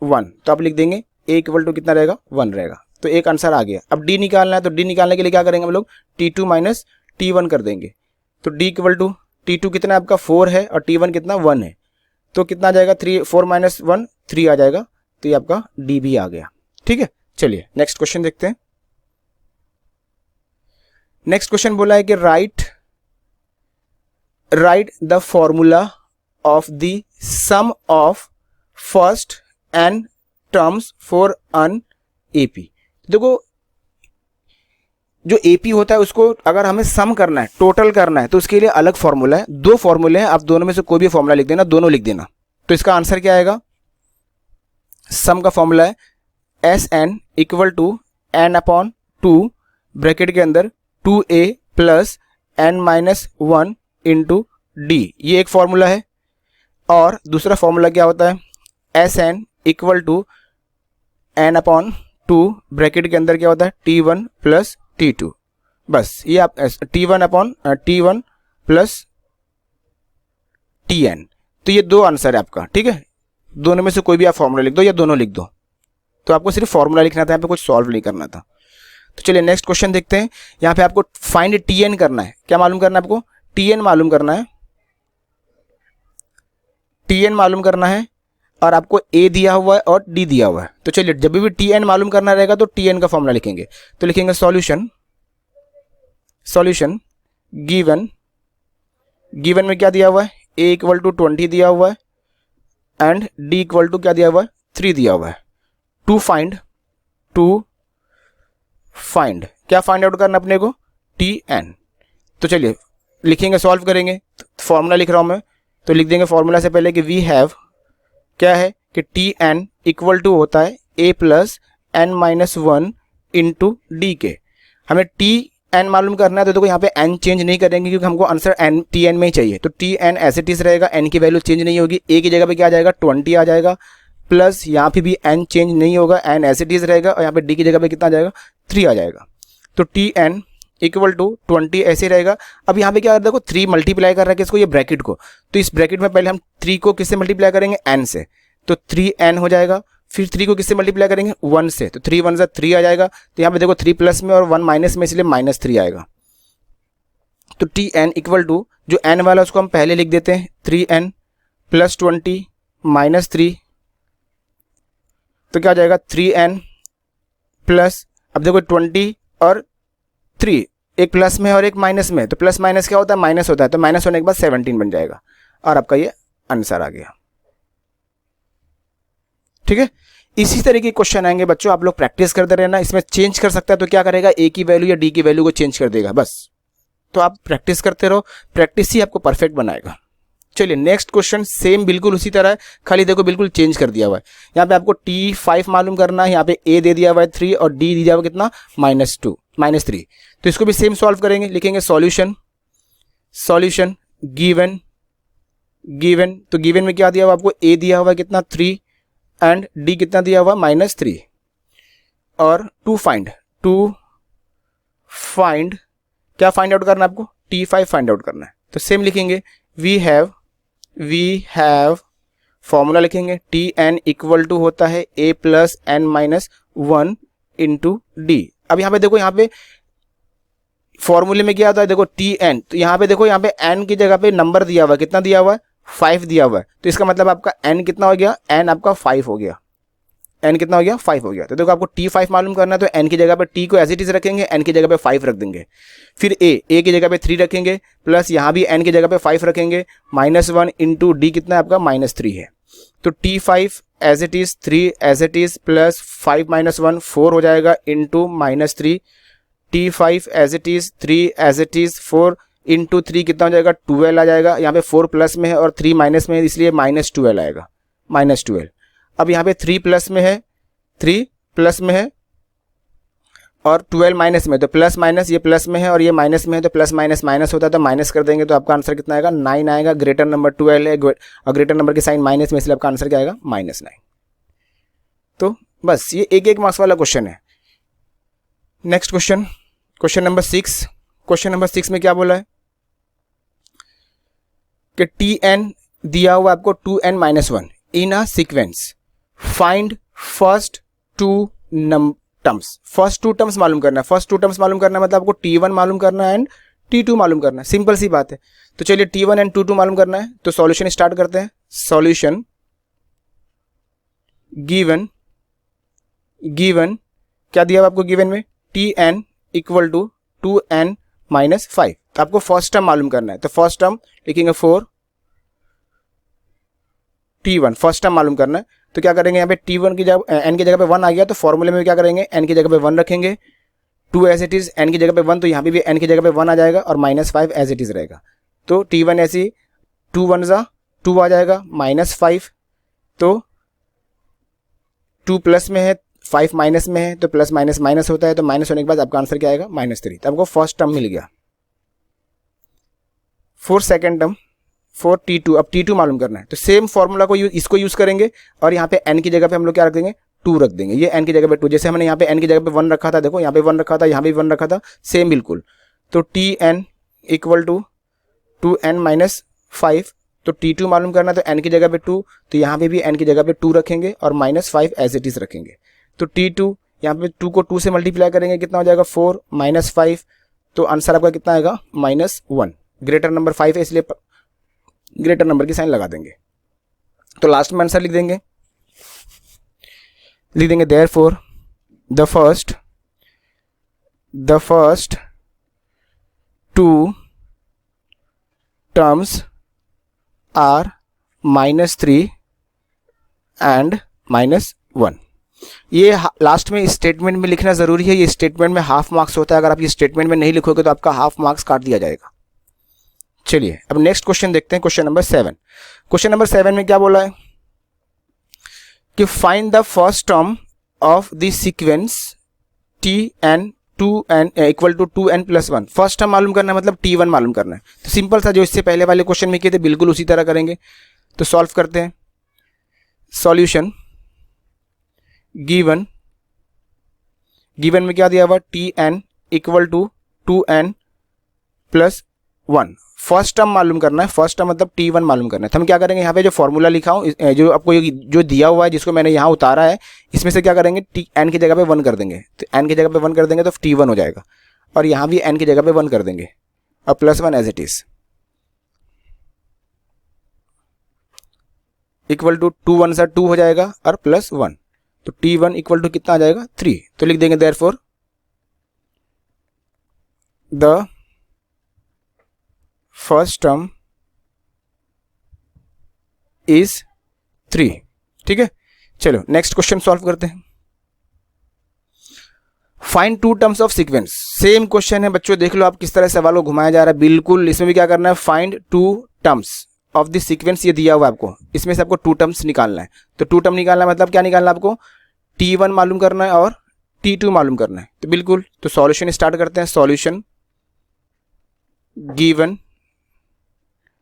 1, तो आप लिख देंगे ए इक्वल टू कितना रहेगा 1 रहेगा। तो एक आंसर आ गया। अब डी निकालना है, तो डी निकालने के लिए क्या करेंगे हम लोग, T2 माइनस T1 कर देंगे। तो डी इक्वल टू T2 कितना आपका 4 है और T1 कितना 1 है, तो कितना आ जाएगा 3, 4 माइनस 1 3 आ जाएगा। तो ये आपका डी भी आ गया। ठीक है, चलिए नेक्स्ट क्वेश्चन देखते हैं। नेक्स्ट क्वेश्चन बोला है कि write the formula of the sum of first n terms for an AP. देखो जो एपी होता है उसको अगर हमें सम करना है, टोटल करना है, तो उसके लिए अलग फॉर्मूला है। दो फॉर्मूले हैं, आप दोनों में से कोई भी फॉर्मूला लिख देना, दोनों लिख देना। तो इसका आंसर क्या आएगा, सम का फॉर्मूला है S n equal to n upon 2 bracket के अंदर 2a plus n minus 1 into d, ये एक फॉर्मूला है। और दूसरा फॉर्मूला क्या होता है, S n equal to n upon 2 bracket के अंदर क्या होता है T1 प्लस T2। बस ये आप T1 upon T1 plus Tn। तो ये दो आंसर है आपका। ठीक है, दोनों में से कोई भी आप फॉर्मूला लिख दो या दोनों लिख दो। तो आपको सिर्फ फॉर्मूला लिखना था, यहाँ पे कुछ सॉल्व नहीं करना था। तो चलिए नेक्स्ट क्वेश्चन देखते हैं। यहाँ पे आपको फाइंड Tn करना है। क्या मालूम करना है आपको, Tn मालूम करना है, Tn मालूम करना है और आपको A दिया हुआ है और D दिया हुआ है। तो चलिए जब भी Tn मालूम करना रहेगा तो Tn का फॉर्मूला लिखेंगे। तो लिखेंगे सॉल्यूशन गिवन में क्या दिया हुआ है, A इक्वल टू 20 दिया हुआ है एंड D इक्वल टू क्या दिया हुआ है 3 दिया हुआ है। टू फाइंड क्या फाइंड आउट करना अपने को, Tn। तो चलिए लिखेंगे, सॉल्व करेंगे। फॉर्मूला लिख रहा हूं मैं, तो लिख देंगे फॉर्मूला से पहले कि वी हैव क्या है कि Tn इक्वल टू होता है a plus n minus 1 into d के। हमें Tn मालूम करना है, तो देखो यहाँ पे n चेंज नहीं करेंगे क्योंकि हमको आंसर Tn में ही चाहिए। तो Tn एज इट इज रहेगा, n की वैल्यू चेंज नहीं होगी। a की जगह पे क्या आ जाएगा 20 आ जाएगा, प्लस यहाँ पे भी n चेंज नहीं होगा, n एज इट इज रहेगा और यहाँ पे d की जगह पे कितना आ जाएगा 3 आ जाएगा। तो Tn इक्वल टू 20 ऐसे रहेगा। अब यहाँ पे क्या देखो 3 मल्टीप्लाई कर रहा है किसको, ये ब्रैकेट को। तो इस ब्रैकेट में पहले हम 3 को किससे मल्टीप्लाई करेंगे, n से, तो 3n हो जाएगा। फिर 3 को किससे मल्टीप्लाई करेंगे 1 से, तो 3 1 3 आ जाएगा। तो यहाँ पे देखो 3 प्लस में और 1 माइनस में, इसलिए -3 आएगा। तो Tn इक्वल टू जो n वाला उसको हम पहले लिख देते हैं 3n प्लस 20 माइनस 3, तो क्या आ जाएगा 3n प्लस, अब देखो 20 और 3, एक प्लस में और एक माइनस में, तो प्लस माइनस क्या होता है माइनस होता है, तो माइनस होने के बाद 17 बन जाएगा और आपका ये आंसर आ गया। ठीक है, इसी तरह के क्वेश्चन आएंगे बच्चों, आप लोग प्रैक्टिस करते रहना। इसमें चेंज कर सकता है तो क्या करेगा, ए की वैल्यू या डी की वैल्यू को चेंज कर देगा बस। तो आप प्रैक्टिस करते रहो, प्रैक्टिस ही आपको परफेक्ट बनाएगा। चलिए नेक्स्ट क्वेश्चन सेम बिल्कुल उसी तरह है, खाली देखो बिल्कुल चेंज कर दिया हुआ है। यहाँ पे आपको T5 मालूम करना है, यहाँ पे A दे दिया हुआ है 3 और D दिया हुआ कितना -3। तो इसको भी सेम सॉल्व करेंगे, लिखेंगे सॉल्यूशन गिवन। तो गिवन में क्या दिया हुआ आपको, A दिया हुआ है कितना 3 एंड D कितना दिया हुआ -3। और टू फाइंड क्या फाइंड आउट करना है आपको, T5 फाइंड आउट करना है। तो सेम लिखेंगे वी हैव फॉर्मूला लिखेंगे Tn इक्वल टू होता है a plus n minus 1 into d. अब यहाँ पे देखो, यहाँ पे फॉर्मूले में क्या होता है देखो Tn, तो यहाँ पे देखो यहाँ पे n की जगह पे नंबर दिया हुआ है, कितना दिया हुआ है 5 दिया हुआ है। तो इसका मतलब आपका n कितना हो गया, n आपका 5 हो गया, n कितना हो गया 5 हो गया। तो देखो आपको T5 मालूम करना है, तो n की जगह पे t को एज इट इज रखेंगे, n की जगह पे 5 रख देंगे। फिर a की जगह पे 3 रखेंगे, प्लस यहाँ भी n की जगह पे 5 रखेंगे, -1 इंटू डी कितना है आपका -3 है। तो T5 as it is 3 as it is plus 5 -1 4 हो जाएगा into -3। T5 as it is 3 as it is 4 into 3 कितना हो जाएगा 12 आ जाएगा। यहाँ पे 4 प्लस में है और 3 माइनस में है, इसलिए -12 आएगा, -12। अब यहाँ पे 3 प्लस में है, 3 प्लस में है और 12 माइनस में, तो प्लस माइनस ये प्लस में है और ये माइनस में है, तो प्लस माइनस माइनस होता है, तो माइनस कर देंगे तो आपका आंसर कितना आएगा 9 आएगा। ग्रेटर नंबर 12 है और ग्रेटर नंबर की साइन माइनस में, इसलिए आपका आंसर क्या आएगा -9। तो बस ये एक मार्क्स वाला क्वेश्चन है। Next question, question number 6। Question number 6 में क्या बोला है कि tn दिया हुआ आपको 2n-1 in a sequence, find first 2 terms. First 2 terms मालूम करना है। फर्स्ट 2 टर्म्स मालूम करना है मतलब आपको t1 मालूम करना है एंड t2 मालूम करना है। सिंपल सी बात है। तो चलिए t1 एंड t2 मालूम करना है, तो सॉल्यूशन स्टार्ट करते हैं। सॉल्यूशन गिवन क्या दिया हुआ आपको गिवन में, tn इक्वल टू 2n-5। तो आपको फर्स्ट टर्म मालूम करना है, तो फर्स्ट टर्म लिखेंगे 4 t1, फर्स्ट टर्म मालूम करना है। तो क्या करेंगे यहाँ पे t1 की जगह n की जगह पे 1 आ गया, तो फॉर्मूले में क्या करेंगे n की जगह पे 1 रखेंगे, 2 एज इट इज, n की जगह पे 1, तो यहाँ पे भी n की जगह पे 1 आ जाएगा और -5 एज इट इज रहेगा। तो t1 ऐसी 2 1 जा 2 आ जाएगा, -5, तो 2 प्लस में है 5 माइनस में है, तो प्लस माइनस माइनस होता है, तो माइनस होने के बाद आपका आंसर क्या आएगा -3। तो आपको फर्स्ट टर्म मिल गया। फॉर सेकेंड टर्म 4 t2, अब t2 मालूम करना है, तो सेम फॉर्मूला को इसको यूज करेंगे और यहाँ पे n की जगह पे हम लोग क्या रख देंगे 2 रख देंगे। ये n की जगह पे 2, जैसे हमने यहाँ पे n की जगह पे 1 रखा था, देखो यहाँ पे 1 रखा था, यहाँ पे 1 रखा था, सेम बिल्कुल। तो tn इक्वल टू 2n-5, तो t2 मालूम करना है, तो n की जगह पे 2, तो यहाँ पे भी n की जगह पे 2 रखेंगे और -5 एज इट इज रखेंगे। तो t2 यहाँ पे 2 को 2 से मल्टीप्लाई करेंगे, कितना हो जाएगा 4 -5, तो आंसर आपका कितना आएगा -1। ग्रेटर नंबर 5 है, इसलिए ग्रेटर नंबर की साइन लगा देंगे। तो लास्ट में आंसर लिख देंगे therefore the first 2 terms are -3 and -1। ये लास्ट में स्टेटमेंट में लिखना जरूरी है। ये स्टेटमेंट में हाफ मार्क्स होता है, अगर आप ये स्टेटमेंट में नहीं लिखोगे तो आपका हाफ मार्क्स काट दिया जाएगा। चलिए अब नेक्स्ट क्वेश्चन देखते हैं, क्वेश्चन नंबर 7। क्वेश्चन नंबर 7 में क्या बोला है कि find the first term of the sequence tn 2n equal to 2n+1। First term मालूम करना है, मतलब t1 मालूम करना है। तो सिंपल सा जो इससे पहले वाले क्वेश्चन में किए थे बिल्कुल उसी तरह करेंगे। तो सॉल्व करते हैं। सॉल्यूशन गिवन में क्या दिया हुआ tn equal to 2n+1। First term मालूम करना है, फर्स्ट टर्म मतलब t1 मालूम करना है। तो हम क्या करेंगे, यहाँ पे जो फॉर्मूला लिखा हूँ, जो आपको जो दिया हुआ है, जिसको मैंने यहाँ उतारा है, इसमें से क्या करेंगे n की जगह पे 1 कर देंगे। तो n की जगह पे 1 कर देंगे तो t1 हो जाएगा, और यहाँ भी n की जगह पे 1 कर देंगे और +1 as it is equal to 2 1 सा 2 हो जाएगा और +1, तो t1 इक्वल टू कितना आ जाएगा 3। तो लिख देंगे therefore the first term is 3। ठीक है, चलो नेक्स्ट क्वेश्चन सॉल्व करते हैं। Find 2 terms of sequence. Same question है बच्चों, देख लो आप किस तरह सवाल को घुमाया जा रहा है। बिल्कुल इसमें भी क्या करना है, find 2 terms of the sequence. ये दिया हुआ है आपको, इसमें से आपको 2 टर्म्स निकालना है। तो 2 टर्म निकालना है मतलब क्या निकालना है आपको, t1 मालूम करना है और t2 मालूम करना है। तो बिल्कुल, तो सॉल्यूशन स्टार्ट करते हैं। सॉल्यूशन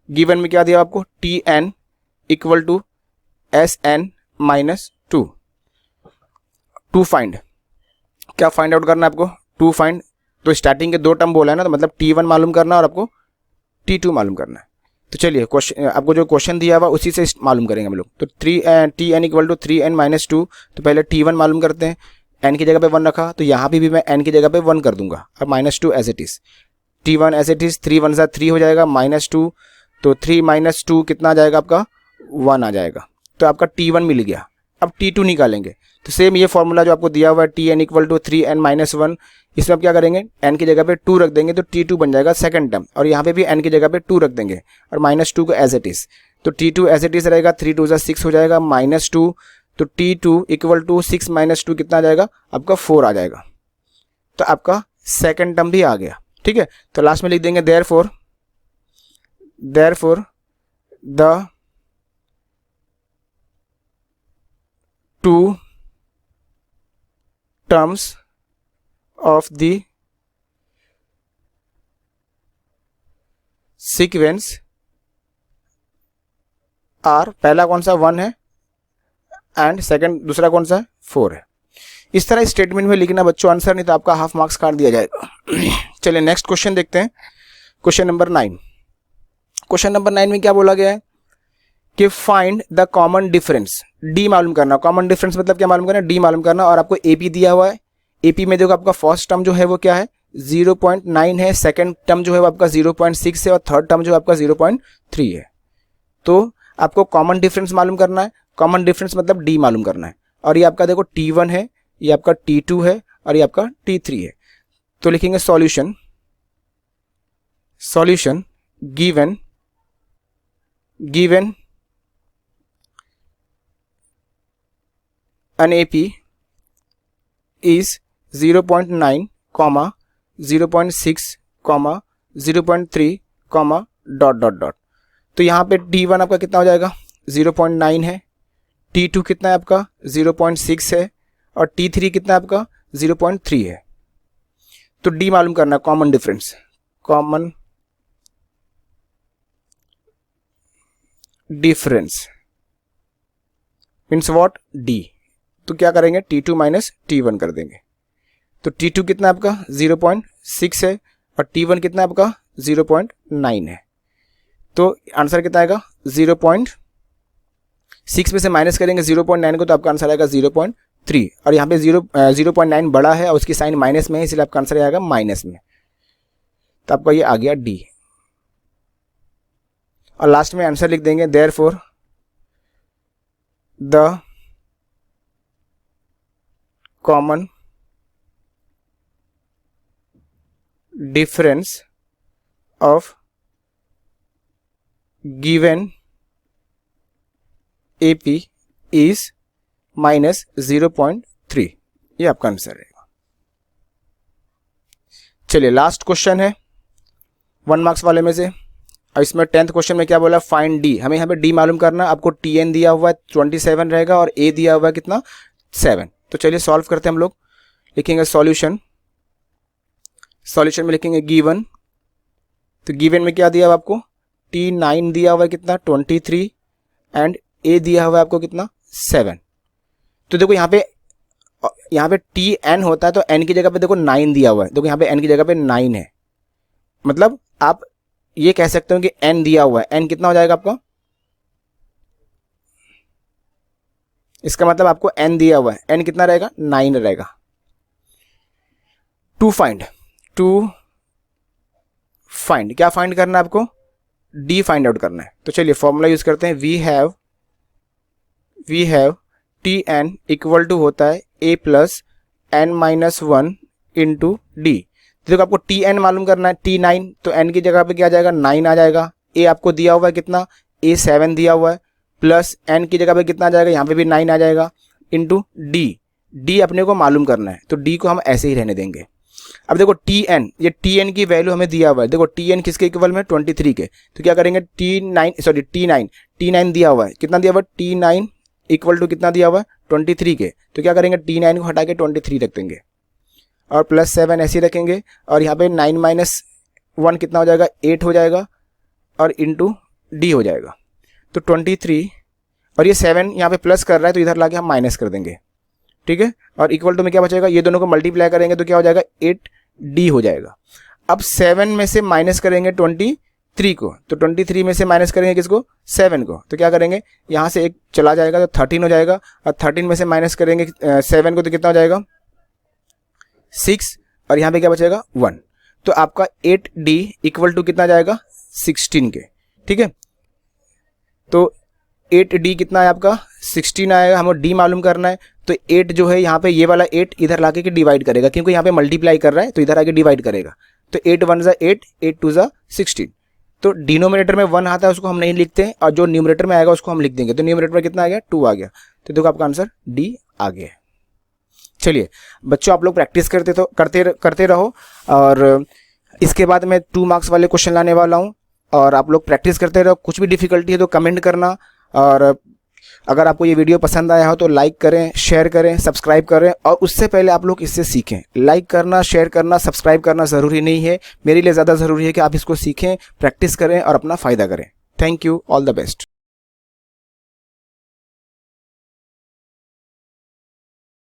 गिवन में क्या दिया आपको, tn equal to sn-2। To find, क्या फाइंड आउट करना है आपको, 2 फाइंड। तो स्टार्टिंग के 2 टर्म बोला है ना, तो मतलब t1 मालूम करना और आपको t2 मालूम करना है। तो चलिए क्वेश्चन, आपको जो क्वेश्चन दिया हुआ उसी से मालूम करेंगे हम लोग। तो tn इक्वल टू 3n-2। तो पहले t1 मालूम करते हैं, n की जगह पे 1 रखा, तो यहाँ भी मैं n की जगह पे 1 कर दूंगा और -2 as it is. t1 as it is, 3 1 सा 3 हो जाएगा, -2, तो 3 - 2 कितना आ जाएगा आपका 1 आ जाएगा। तो आपका t1 मिल गया। अब t2 निकालेंगे, तो सेम ये फॉर्मूला जो आपको दिया हुआ है tn इक्वल टू 3n-1, इसमें आप क्या करेंगे, n की जगह पे 2 रख देंगे, तो t2 बन जाएगा सेकंड टर्म, और यहाँ पे भी n की जगह पे 2 रख देंगे और -2 को एज इट इज। तो t2 एज इट इज रहेगा, 3 2 6 हो जाएगा, -2, तो t2 इक्वल टू 6 - 2 कितना आ जाएगा आपका 4 आ जाएगा। तो आपका सेकंड टर्म भी आ गया। ठीक है, तो लास्ट में लिख देंगे therefore therefore the two terms of the sequence are, पहला कौन सा 1 है एंड सेकंड दूसरा कौन सा है 4 है। इस तरह स्टेटमेंट में लिखना बच्चों आंसर, नहीं तो आपका हाफ मार्क्स काट दिया जाएगा। चलिए नेक्स्ट क्वेश्चन देखते हैं, क्वेश्चन नंबर 9। क्वेश्चन नंबर 9 में क्या बोला गया है कि find the common difference, D मालूम करना। कॉमन डिफरेंस मतलब क्या मालूम करना, डी मालूम करना। और आपको एपी दिया हुआ है, एपी में देखो आपका फर्स्ट टर्म जो है वो क्या है 0.9 है, सेकंड टर्म जो है वो आपका 0.6 है और थर्ड टर्म जो है आपका 0.3 है। तो आपको कॉमन डिफरेंस मालूम करना है, कॉमन डिफरेंस मतलब डी मालूम करना है। और ये आपका देखो T1 है, ये आपका T2 है और ये आपका T3 है। तो लिखेंगे solution, solution given an AP is 0.9, 0.6, 0.3, dot dot dot. तो यहाँ पे T1 आपका कितना हो जाएगा 0.9 है, T2 कितना है आपका 0.6 है और T3 कितना है आपका 0.3 है। तो D मालूम करना है, common difference, common difference means what D। तो क्या करेंगे T2 माइनस T1 कर देंगे। तो T2 कितना आपका 0.6 है और T1 कितना आपका 0.9 है। तो आंसर कितना आएगा 0.6 में से माइनस करेंगे 0.9 को, तो आपका आंसर आएगा 0.3। और यहाँ पे 0.9 बड़ा है और उसकी साइन माइनस में है, इसलिए आपका आंसर आएगा माइनस में। तो आपका ये आ गया D। और लास्ट में आंसर लिख देंगे therefore the common difference of given AP is minus 0.3। ये आपका आंसर रहेगा। चलिए लास्ट क्वेश्चन है 1 मार्क्स वाले में से, और इसमें 10th क्वेश्चन में क्या बोला फाइंड D। हमें यहाँ पे D मालूम करना। आपको TN दिया हुआ है 27 रहेगा और A दिया हुआ है कितना 7। तो चलिए सॉल्व करते हैं हम लोग। लिखेंगे सॉल्यूशन, सॉल्यूशन में लिखेंगे गिवन। तो गिवन में क्या दिया हुआ आपको T9 दिया हुआ है कितना 23 एंड A दिया हुआ है आपको कितना 7। तो देखो यहाँ पे TN होता है तो N की जगह पे देखो 9 दिया हुआ है। देखो यहाँ पे N की जगह पे 9 है, मतलब आप ये कह सकते हो कि N दिया हुआ है। N कितना हो जाएगा आपका, इसका मतलब आपको N दिया हुआ है, N कितना रहेगा 9 रहेगा। टू फाइंड क्या फाइंड करना है आपको D फाइंड आउट करना है। तो चलिए फॉर्मूला यूज करते हैं। We have TN equal to होता है A plus N-1 into D। देखो आपको TN मालूम करना है T9, तो N की जगह पे क्या आ जाएगा 9 आ जाएगा। A आपको दिया हुआ है कितना A 7 दिया हुआ है, प्लस N की जगह पे कितना आ जाएगा, यहाँ पे भी 9 आ जाएगा, इंटू D अपने को मालूम करना है। तो D को हम ऐसे ही रहने देंगे। अब देखो TN, ये TN की वैल्यू हमें दिया हुआ है। देखो TN किसके इक्वल में 23 के। तो क्या करेंगे T9 दिया हुआ है, कितना दिया हुआ है T9 इक्वल टू कितना दिया हुआ है 23 के। तो क्या करेंगे T9 को हटा के 23 रख देंगे और प्लस 7 ऐसे ही रखेंगे। और यहाँ पे 9 माइनस 1 कितना हो जाएगा 8 हो जाएगा और इंटू D हो जाएगा। तो 23 और ये 7 यहाँ पे प्लस कर रहा है तो इधर लाके हम माइनस कर देंगे, ठीक है। और इक्वल टू में क्या बचेगा, ये दोनों को मल्टीप्लाई करेंगे तो क्या हो जाएगा 8D हो जाएगा। अब 7 में से माइनस करेंगे 23 को, तो 23 में से माइनस करेंगे किसको 7 को। तो क्या करेंगे यहाँ से एक चला जाएगा तो 13 हो जाएगा, और 13 में से माइनस करेंगे 7 को तो कितना हो जाएगा 6, और यहाँ पे क्या बचेगा 1। तो आपका 8D इक्वल टू कितना जाएगा 16 के, ठीक है। तो 8D कितना है आपका 16 आएगा। हमें D मालूम करना है, तो 8 जो है यहाँ पे ये वाला 8 इधर लाके के डिवाइड करेगा, क्योंकि यहाँ पे मल्टीप्लाई कर रहा है तो इधर आके डिवाइड करेगा। तो 8 1 ज़ा 8, 8 2 ज़ा 16। तो डिनोमिनेटर में 1 आता है उसको हम नहीं लिखते हैं, और जो न्यूमरेटर में आएगा उसको हम लिख देंगे। तो न्यूमरेटर में कितना आ गया 2 आ गया। तो देखो आपका आंसर D आ गया। चलिए बच्चों आप लोग प्रैक्टिस करते रहो, और इसके बाद मैं 2 मार्क्स वाले क्वेश्चन लाने वाला हूँ। और आप लोग प्रैक्टिस करते रहो। कुछ भी डिफ़िकल्टी है तो कमेंट करना, और अगर आपको ये वीडियो पसंद आया हो तो लाइक करें, शेयर करें, सब्सक्राइब करें। और उससे पहले आप लोग इससे सीखें। लाइक करना, शेयर करना, सब्सक्राइब करना ज़रूरी नहीं है, मेरे लिए ज़्यादा ज़रूरी है कि आप इसको सीखें, प्रैक्टिस करें और अपना फ़ायदा करें। Thank you, all the best.